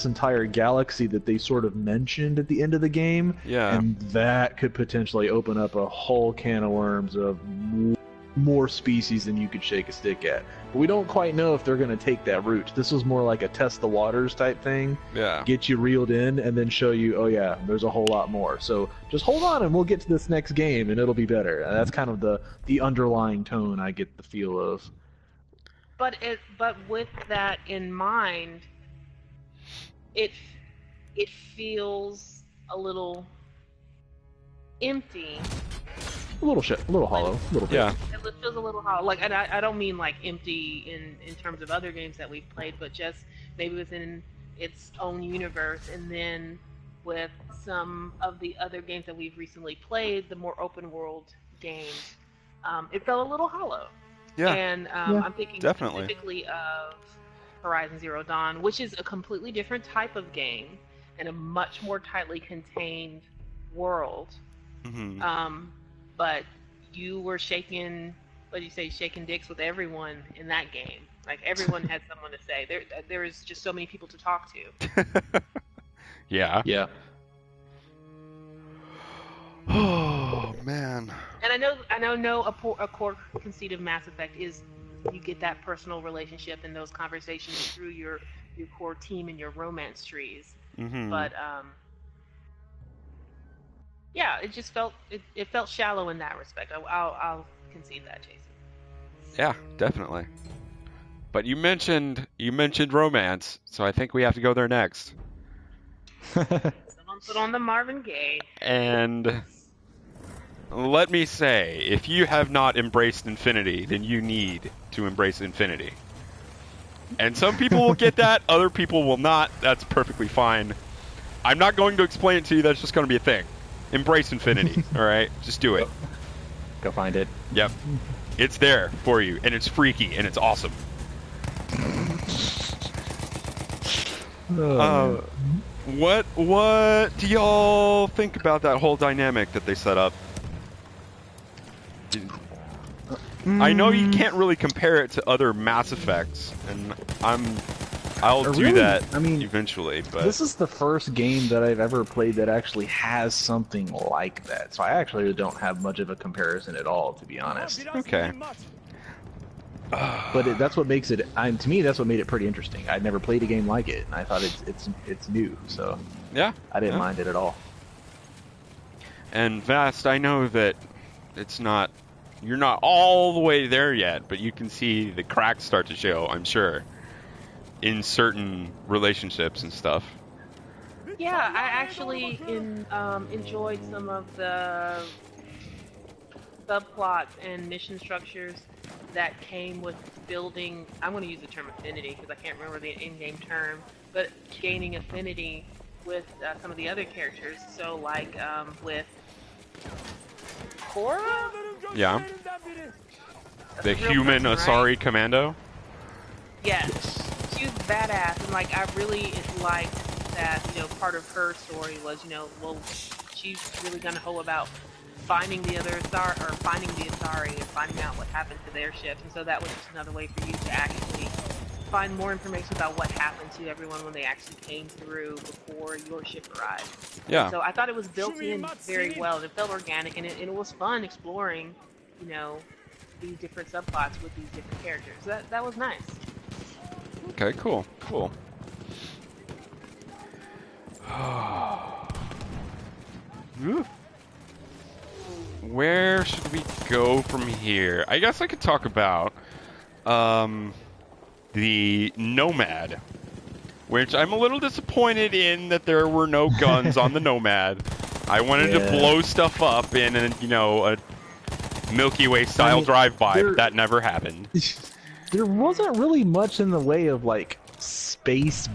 Speaker 2: entire galaxy that they sort of mentioned at the end of the game.
Speaker 1: Yeah.
Speaker 2: And that could potentially open up a whole can of worms of more species than you could shake a stick at. But we don't quite know if they're going to take that route. This was more like a test the waters type thing.
Speaker 1: Yeah.
Speaker 2: Get you reeled in and then show you, oh yeah, there's a whole lot more. So just hold on and we'll get to this next game and it'll be better. And that's kind of the underlying tone I get the feel of.
Speaker 3: But with that in mind, it feels a little empty.
Speaker 2: A little hollow, a little bit.
Speaker 1: Yeah.
Speaker 3: It feels a little hollow. Like, and I don't mean like empty in terms of other games that we've played, but just maybe within its own universe. And then with some of the other games that we've recently played, the more open world games, it felt a little hollow.
Speaker 1: Yeah.
Speaker 3: And I'm thinking
Speaker 1: definitely.
Speaker 3: specifically of Horizon Zero Dawn, which is a completely different type of game and a much more tightly contained world.
Speaker 1: Mm-hmm.
Speaker 3: But you were shaking dicks with everyone in that game. Like, everyone had someone to say. There is just so many people to talk to.
Speaker 1: Yeah.
Speaker 2: Yeah.
Speaker 1: Oh man.
Speaker 3: And I know a core conceit of Mass Effect is you get that personal relationship and those conversations through your core team and your romance trees.
Speaker 1: Mm-hmm.
Speaker 3: But yeah, it just felt shallow in that respect. I'll concede that, Jason.
Speaker 1: Yeah, definitely. But you mentioned romance, so I think we have to go there next.
Speaker 3: Someone put on the Marvin Gaye.
Speaker 1: And let me say, if you have not embraced infinity, then you need to embrace infinity. And some people will get that, other people will not. That's perfectly fine. I'm not going to explain it to you. That's just going to be a thing. Embrace infinity, all right? Just do it.
Speaker 2: Go find it.
Speaker 1: Yep. It's there for you, and it's freaky, and it's awesome. What do y'all think about that whole dynamic that they set up? I know you can't really compare it to other Mass Effects, and I'll do that eventually. But
Speaker 2: this is the first game that I've ever played that actually has something like that, so I actually don't have much of a comparison at all, to be honest.
Speaker 1: Okay.
Speaker 2: But that's what makes it. To me, that's what made it pretty interesting. I'd never played a game like it, and I thought it's new, so
Speaker 1: yeah,
Speaker 2: I didn't mind it at all.
Speaker 1: And Vast, I know that you're not all the way there yet, but you can see the cracks start to show, I'm sure, in certain relationships and stuff.
Speaker 3: Yeah, I actually enjoyed some of the subplots and mission structures that came with building. I'm going to use the term affinity because I can't remember the in-game term, but gaining affinity with some of the other characters. So like with Cora?
Speaker 1: Yeah. The human
Speaker 3: person,
Speaker 1: Asari
Speaker 3: right?
Speaker 1: Commando?
Speaker 3: Yes. She was badass, and like I really liked that, you know, part of her story was, you know, well, she's really gung-ho about finding the other Asari, or finding the Asari and finding out what happened to their ships, and so that was just another way for you to actually find more information about what happened to everyone when they actually came through before your ship arrived.
Speaker 1: Yeah.
Speaker 3: And so I thought it was built in very well, and it felt organic, and it was fun exploring, you know, these different subplots with these different characters. That was nice.
Speaker 1: Okay, cool, cool. Where should we go from here? I guess I could talk about the Nomad, which I'm a little disappointed in that there were no guns on the Nomad. I wanted to blow stuff up in a, you know, a Milky Way style drive-by, but that never happened.
Speaker 2: There wasn't really much in the way of like space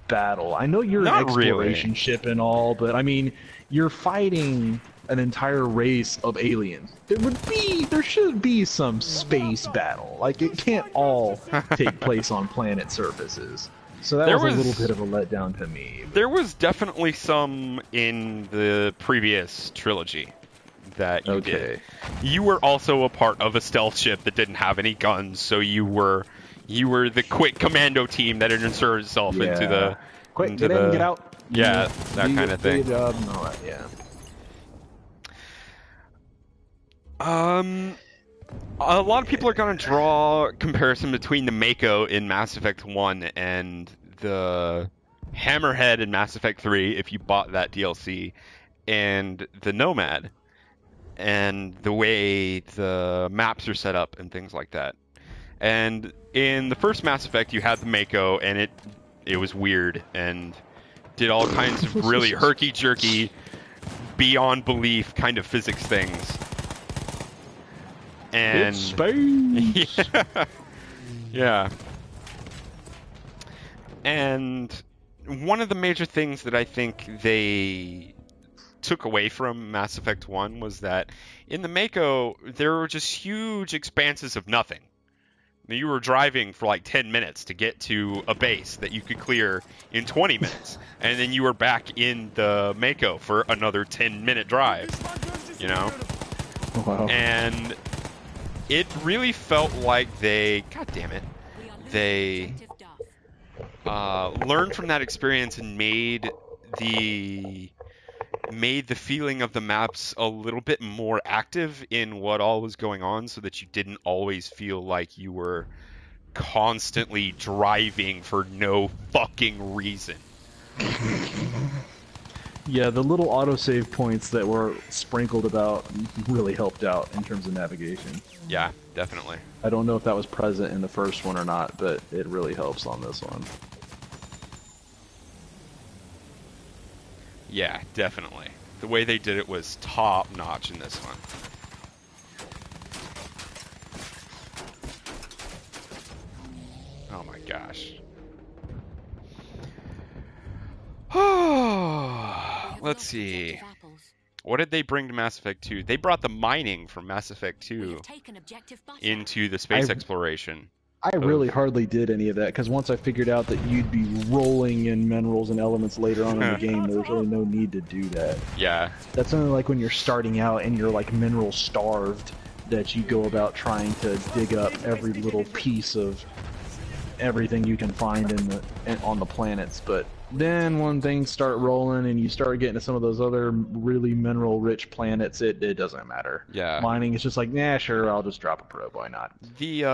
Speaker 2: battle. I know you're an exploration ship and all, but I mean, you're fighting an entire race of aliens. There should be some space battle. Like, it can't all take place on planet surfaces. So that was a little bit of a letdown to me.
Speaker 1: There was definitely some in the previous trilogy that you did. You were also a part of a stealth ship that didn't have any guns, so you were the quick commando team that had inserted itself into the
Speaker 2: quick get in, get out.
Speaker 1: Yeah, that kind of thing. A lot of people are going to draw a comparison between the Mako in Mass Effect 1 and the Hammerhead in Mass Effect 3 if you bought that DLC, and the Nomad, and the way the maps are set up and things like that. And in the first Mass Effect, you had the Mako, and it was weird and did all kinds of really herky-jerky, beyond belief kind of physics things. And
Speaker 2: it's space.
Speaker 1: Yeah. And one of the major things that I think they took away from Mass Effect 1 was that in the Mako, there were just huge expanses of nothing. You were driving for like 10 minutes to get to a base that you could clear in 20 minutes. And then you were back in the Mako for another 10-minute drive, you know?
Speaker 2: Wow.
Speaker 1: And it really felt like they learned from that experience and made the feeling of the maps a little bit more active in what all was going on, so that you didn't always feel like you were constantly driving for no fucking reason.
Speaker 2: Yeah, the little autosave points that were sprinkled about really helped out in terms of navigation.
Speaker 1: Yeah, definitely.
Speaker 2: I don't know if that was present in the first one or not, but it really helps on this one.
Speaker 1: Yeah, definitely. The way they did it was top notch in this one. Oh my gosh. Let's see. What did they bring to Mass Effect 2? They brought the mining from Mass Effect 2 into the space exploration.
Speaker 2: I really hardly did any of that, because once I figured out that you'd be rolling in minerals and elements later on in the game, there was really no need to do that.
Speaker 1: Yeah.
Speaker 2: That's only like when you're starting out and you're like mineral starved that you go about trying to dig up every little piece of everything you can find on the planets. But then when things start rolling and you start getting to some of those other really mineral rich planets, it doesn't matter.
Speaker 1: Yeah.
Speaker 2: Mining is just like, nah, sure, I'll just drop a probe, why not?
Speaker 1: The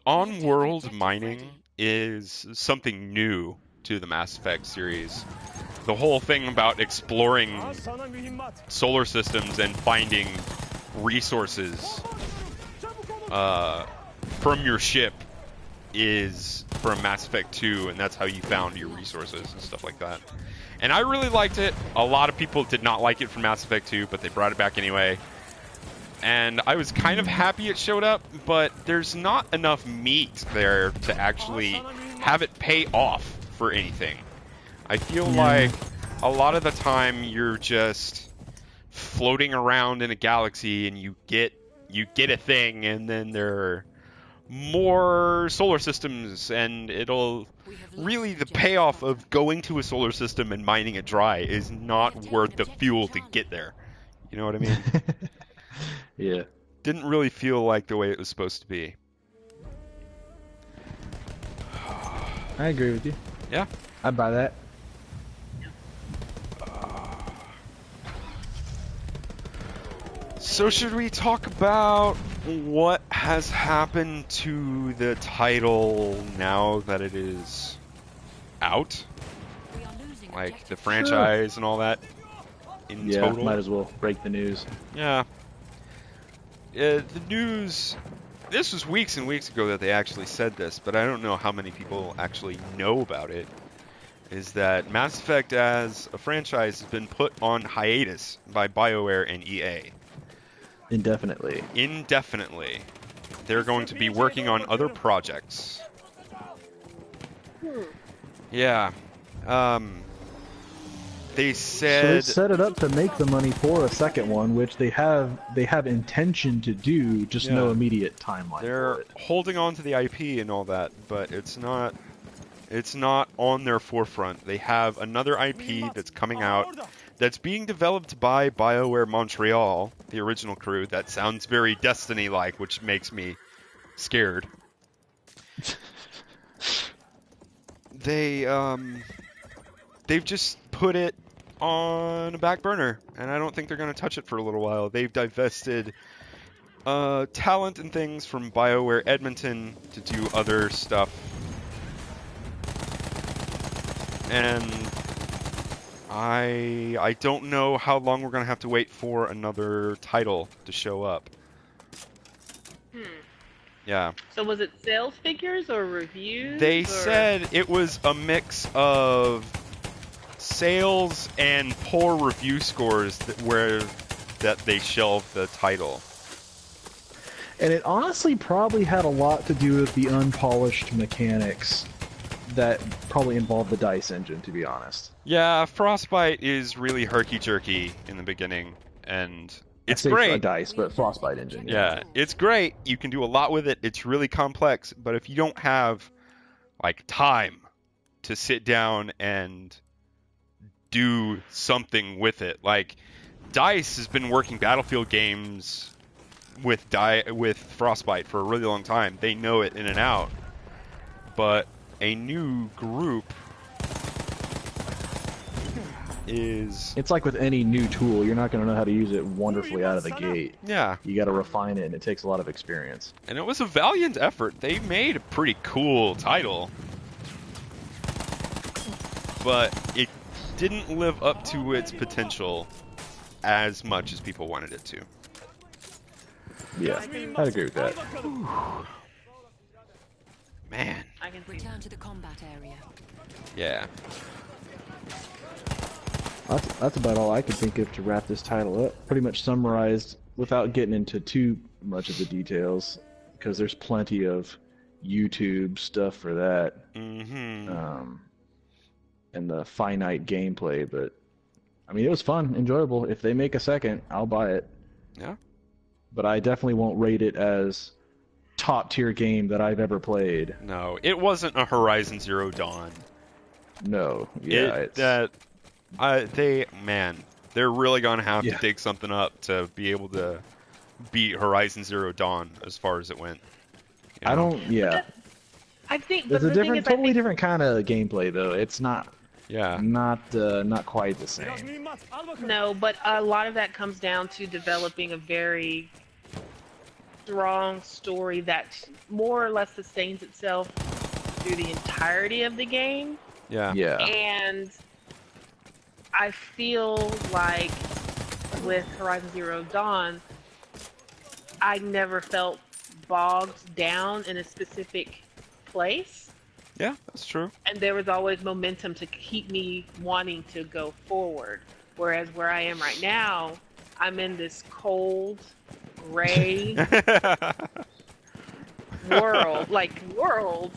Speaker 1: on-world mining is something new to the Mass Effect series. The whole thing about exploring solar systems and finding resources from your ship is from Mass Effect 2, and that's how you found your resources and stuff like that. And I really liked it. A lot of people did not like it from Mass Effect 2, but they brought it back anyway. And I was kind of happy it showed up, but there's not enough meat there to actually have it pay off for anything. I feel like a lot of the time you're just floating around in a galaxy and you get a thing, and then there are more solar systems, and it'll really, the payoff of going to a solar system and mining it dry is not worth the fuel to get there. You know what I mean?
Speaker 2: Yeah.
Speaker 1: Didn't really feel like the way it was supposed to be.
Speaker 2: I agree with you.
Speaker 1: Yeah.
Speaker 2: I'd buy that.
Speaker 1: So should we talk about what has happened to the title now that it is out? Like the franchise and all that in total?
Speaker 2: Might as well break the news.
Speaker 1: Yeah. The news, this was weeks and weeks ago that they actually said this, but I don't know how many people actually know about it, is that Mass Effect as a franchise has been put on hiatus by BioWare and EA.
Speaker 2: Indefinitely.
Speaker 1: Indefinitely. They're going to be working on other projects. Yeah. They said...
Speaker 2: So they set it up to make the money for a second one, which they have intention to do, just no immediate timeline.
Speaker 1: They're holding on to the IP and all that, but it's not on their forefront. They have another IP that's coming out that's being developed by BioWare Montreal, the original crew. That sounds very Destiny-like, which makes me scared. They've just put it on a back burner, and I don't think they're going to touch it for a little while. They've divested talent and things from BioWare Edmonton to do other stuff. And I don't know how long we're going to have to wait for another title to show up. Yeah.
Speaker 3: So was it sales figures or reviews?
Speaker 1: They said it was a mix of sales and poor review scores that they shelved the title.
Speaker 2: And it honestly probably had a lot to do with the unpolished mechanics that probably involved the DICE engine, to be honest.
Speaker 1: Yeah, Frostbite is really herky-jerky in the beginning, and it's
Speaker 2: great.
Speaker 1: great.
Speaker 2: DICE, but Frostbite engine.
Speaker 1: Yeah, it's great. You can do a lot with it. It's really complex, but if you don't have like time to sit down and do something with it, like DICE has been working Battlefield games with Frostbite for a really long time. They know it in and out. But a new group is...
Speaker 2: It's like with any new tool, you're not going to know how to use it wonderfully out of the gate.
Speaker 1: Yeah.
Speaker 2: You got to refine it, and it takes a lot of experience.
Speaker 1: And it was a valiant effort. They made a pretty cool title. But it didn't live up to its potential as much as people wanted it to.
Speaker 2: Yeah, I'd agree with that.
Speaker 1: Man.
Speaker 3: I can
Speaker 4: return to the combat area.
Speaker 1: Yeah.
Speaker 2: That's about all I could think of to wrap this title up. Pretty much summarized without getting into too much of the details, because there's plenty of YouTube stuff for that.
Speaker 1: Mm-hmm.
Speaker 2: And the finite gameplay, but I mean, it was fun, enjoyable. If they make a second, I'll buy it.
Speaker 1: Yeah.
Speaker 2: But I definitely won't rate it as top tier game that I've ever played.
Speaker 1: No, it wasn't a Horizon Zero Dawn.
Speaker 2: No, yeah,
Speaker 1: they're really gonna have to dig something up to be able to beat Horizon Zero Dawn as far as it went. You know?
Speaker 2: I don't. Yeah,
Speaker 3: I think
Speaker 2: it's a totally different kind of gameplay, though. It's not.
Speaker 1: Yeah.
Speaker 2: Not quite the same.
Speaker 3: No, but a lot of that comes down to developing a very strong story that more or less sustains itself through the entirety of the game.
Speaker 1: Yeah.
Speaker 2: Yeah.
Speaker 3: And I feel like with Horizon Zero Dawn, I never felt bogged down in a specific place.
Speaker 1: Yeah, that's true.
Speaker 3: And there was always momentum to keep me wanting to go forward. Whereas where I am right now, I'm in this cold, gray world,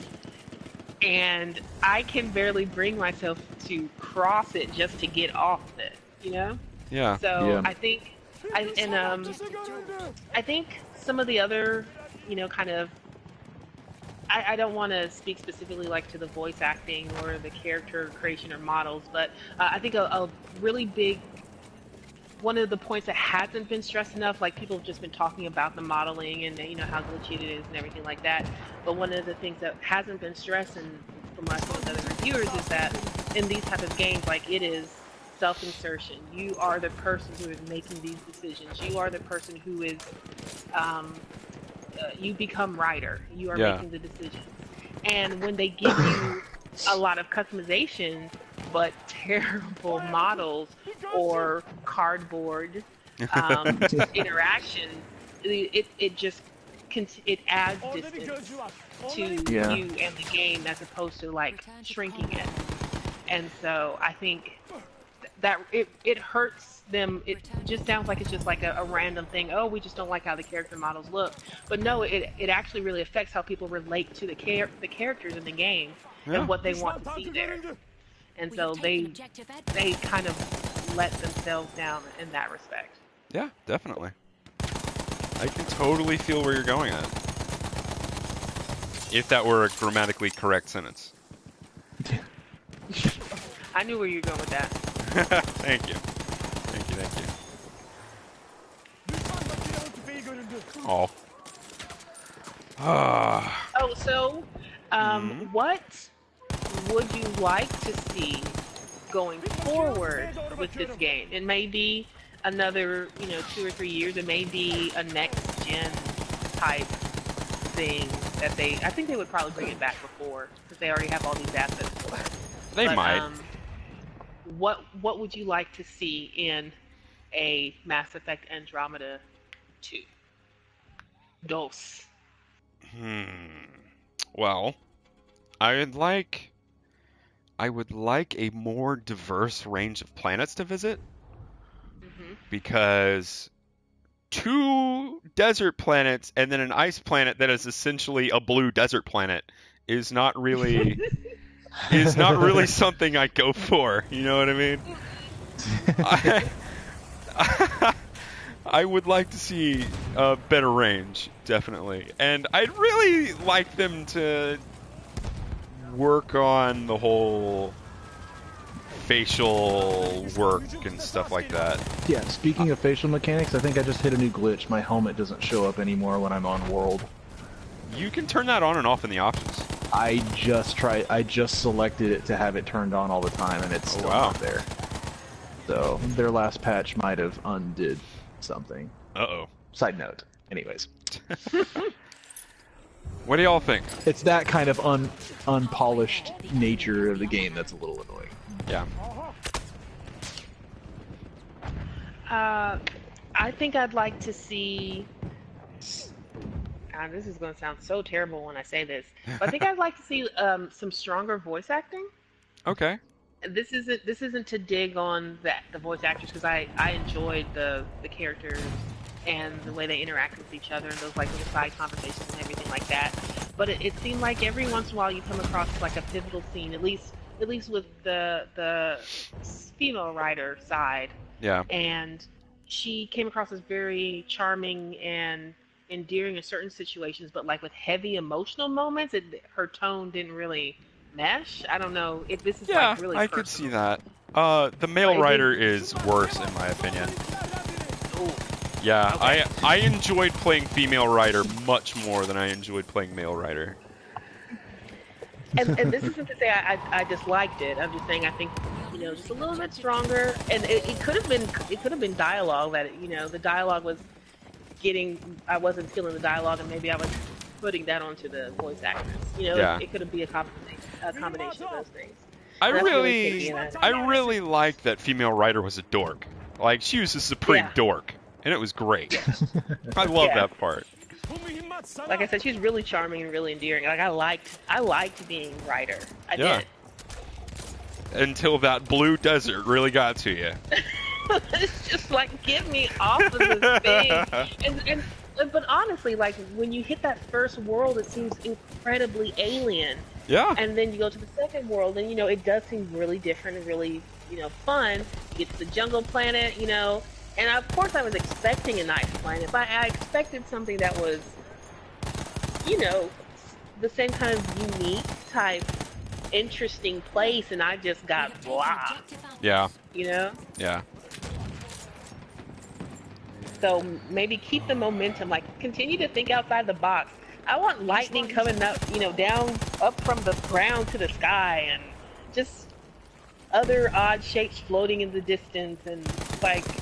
Speaker 3: and I can barely bring myself to cross it just to get off it, you know?
Speaker 1: Yeah.
Speaker 3: So
Speaker 2: Yeah.
Speaker 3: I think, I think some of the other, you know, kind of, I don't want to speak specifically like to the voice acting or the character creation or models, but I think a really big, one of the points that hasn't been stressed enough, like people have just been talking about the modeling and you know how glitchy it is and everything like that, but one of the things that hasn't been stressed, and from what I've seen with other reviewers, is that in these type of games, like, it is self-insertion. You are the person who is making these decisions. You are the person who is, you become writer. You are making the decisions. And when they give you a lot of customization, but terrible models or cardboard interaction, it just it adds distance to you and the game as opposed to like shrinking it. And so I think that it hurts them. It just sounds like it's just like a random thing. Oh, we just don't like how the character models look. But no, it actually really affects how people relate to the characters in the game and what they want to see there. And so they kind of let themselves down in that respect.
Speaker 1: Yeah, definitely. I can totally feel where you're going at. If that were a grammatically correct sentence.
Speaker 3: I knew where you were going with that.
Speaker 1: Thank you. Thank you, thank you. Oh.
Speaker 3: Oh, so, what would you like to see going forward with this game? It may be another, 2 or 3 years. It may be a next-gen type thing that I think they would probably bring it back before, because they already have all these assets for it.
Speaker 1: They might.
Speaker 3: What would you like to see in a Mass Effect Andromeda 2? Dos.
Speaker 1: Well, I would like a more diverse range of planets to visit, because 2 desert planets and then an ice planet that is essentially a blue desert planet is not really something I go for. You know what I mean? I would like to see a better range, definitely. And I'd really like them to work on the whole facial work and stuff like that.
Speaker 2: Yeah, speaking of facial mechanics, I think I just hit a new glitch. My helmet doesn't show up anymore when I'm on world.
Speaker 1: You can turn that on and off in the options.
Speaker 2: I just selected it to have it turned on all the time, and it's still not there. So their last patch might have undid something.
Speaker 1: Uh-oh.
Speaker 2: Side note. Anyways.
Speaker 1: What do y'all think?
Speaker 2: It's that kind of unpolished nature of the game that's a little annoying.
Speaker 1: Yeah.
Speaker 3: I think I'd like to see... God, this is going to sound so terrible when I say this, but I think I'd like to see some stronger voice acting.
Speaker 1: Okay.
Speaker 3: This isn't to dig on the voice actors, because I enjoyed the characters and the way they interact with each other and those like little side conversations and everything like that. But it seemed like every once in a while you come across like a pivotal scene, at least with the female writer side.
Speaker 1: Yeah.
Speaker 3: And she came across as very charming and endearing in certain situations, but like with heavy emotional moments, her tone didn't really mesh. I don't know if this is like really
Speaker 1: I
Speaker 3: personal.
Speaker 1: could see that. The male writer is worse in my opinion.
Speaker 3: Ooh.
Speaker 1: Yeah,
Speaker 3: Okay.
Speaker 1: I enjoyed playing female writer much more than I enjoyed playing male writer.
Speaker 3: And this isn't to say I disliked it. I'm just saying I think just a little bit stronger. And it could have been dialogue that the dialogue was I wasn't feeling the dialogue, and maybe I was putting that onto the voice actors. It could have been a combination of those things.
Speaker 1: I really liked that female writer was a dork. Like, she was a supreme dork, and it was great. I love that part.
Speaker 3: Like I said, she's really charming and really endearing. Like I liked being writer. I did.
Speaker 1: Until that blue desert really got to you.
Speaker 3: It's just like, get me off of this thing. But honestly, like when you hit that first world, it seems incredibly alien.
Speaker 1: Yeah.
Speaker 3: And then you go to the second world, and it does seem really different and really fun. You get to the jungle planet, and of course I was expecting a nice planet, but I expected something that was the same kind of unique type interesting place, and I just got blah.
Speaker 1: Yeah.
Speaker 3: Yeah. So maybe keep the momentum, like continue to think outside the box. I want lightning coming up, down up from the ground to the sky, and just other odd shapes floating in the distance, and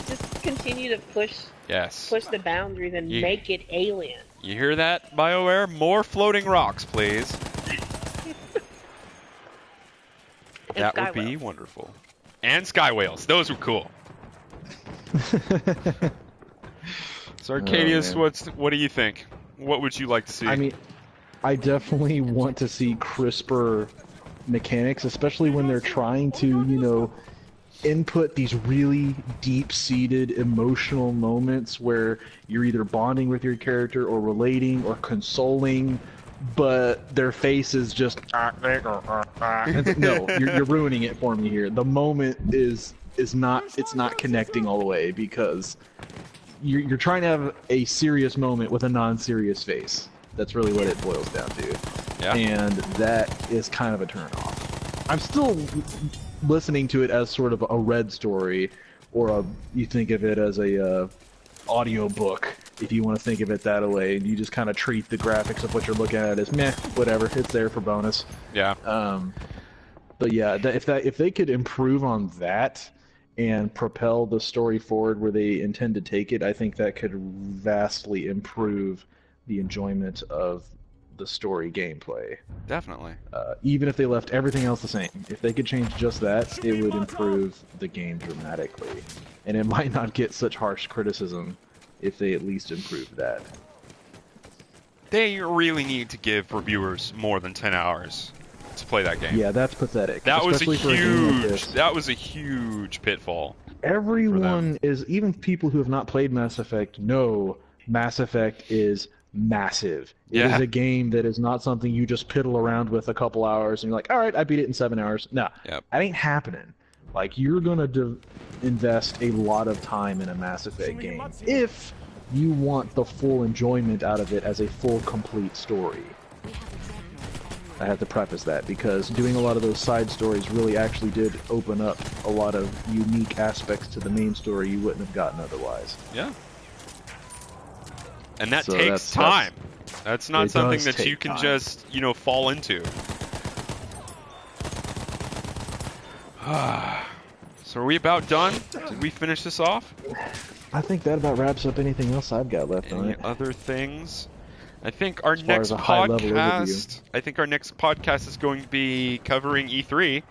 Speaker 3: just continue to push the boundaries and make it alien.
Speaker 1: You hear that, BioWare? More floating rocks, please. That would be wonderful. And sky whales. Those were cool. So Arcadius, what do you think? What would you like to see?
Speaker 2: I mean, I definitely want to see crisper mechanics, especially when they're trying to, input these really deep-seated emotional moments where you're either bonding with your character or relating or consoling, but their face is just no, you're ruining it for me here. The moment is not connecting all the way because you're trying to have a serious moment with a non-serious face. That's really what it boils down to.
Speaker 1: Yeah.
Speaker 2: And that is kind of a turn-off. I'm still listening to it as sort of a read story, or you think of it as a audio book, if you want to think of it that way, and you just kind of treat the graphics of what you're looking at as meh, whatever, it's there for bonus.
Speaker 1: Yeah.
Speaker 2: But yeah, if they could improve on that and propel the story forward where they intend to take it, I think that could vastly improve the enjoyment of the story gameplay.
Speaker 1: Definitely.
Speaker 2: Even if they left everything else the same, if they could change just that, it would improve the game dramatically. And it might not get such harsh criticism if they at least improve that.
Speaker 1: They really need to give reviewers more than 10 hours to play that game.
Speaker 2: Yeah, that's pathetic.
Speaker 1: That was
Speaker 2: a
Speaker 1: huge pitfall.
Speaker 2: Everyone is, even people who have not played Mass Effect know Mass Effect is massive. It is a game that is not something you just piddle around with a couple hours and you're like, all right, I beat it in 7 hours. No, that ain't happening. Like, you're gonna invest a lot of time in a Mass Effect game if you want the full enjoyment out of it as a full, complete story. I have to preface that because doing a lot of those side stories really actually did open up a lot of unique aspects to the main story you wouldn't have gotten otherwise.
Speaker 1: Yeah. And that takes time. That's not something that you can just, fall into. So are we about done? Did we finish this off?
Speaker 2: I think that about wraps up anything else I've got left on it.
Speaker 1: Any other things? I think our next podcast is going to be covering E3.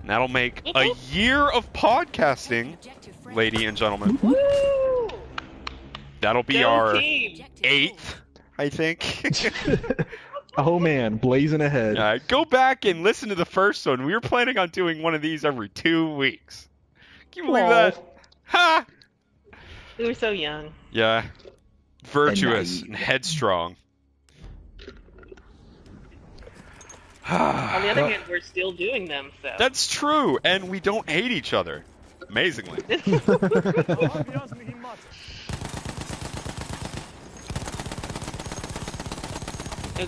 Speaker 1: And that'll make a year of podcasting, ladies and gentlemen.
Speaker 3: Woo!
Speaker 1: That'll be our 8th, I think.
Speaker 2: Oh man, blazing ahead.
Speaker 1: Go back and listen to the first one. We were planning on doing one of these every 2 weeks. Can you believe that? Ha!
Speaker 3: We were so young.
Speaker 1: Yeah. Virtuous and headstrong.
Speaker 3: On the other hand, we're still doing them, so.
Speaker 1: That's true, and we don't hate each other. Amazingly.
Speaker 3: There's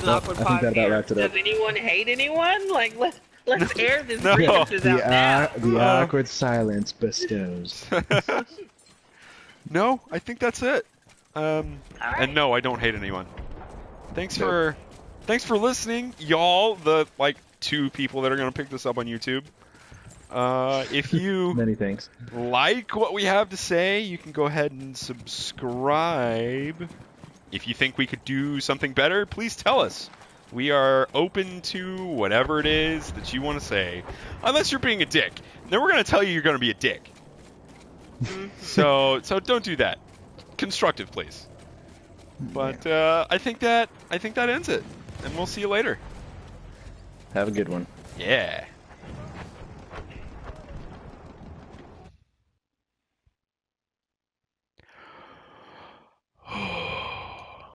Speaker 3: an awkward pause here. Does anyone hate anyone? Like, let's air this grievances out now.
Speaker 2: The awkward silence bestows.
Speaker 1: No, I think that's it.
Speaker 3: Right.
Speaker 1: And no, I don't hate anyone. Thanks for listening, y'all. The 2 people that are gonna pick this up on YouTube. If you
Speaker 2: many thanks.
Speaker 1: Like what we have to say, you can go ahead and subscribe. If you think we could do something better, please tell us. We are open to whatever it is that you want to say, unless you're being a dick. Then we're gonna tell you you're gonna be a dick. So don't do that. Constructive, please. But I think that ends it, and we'll see you later.
Speaker 2: Have a good one.
Speaker 1: Yeah.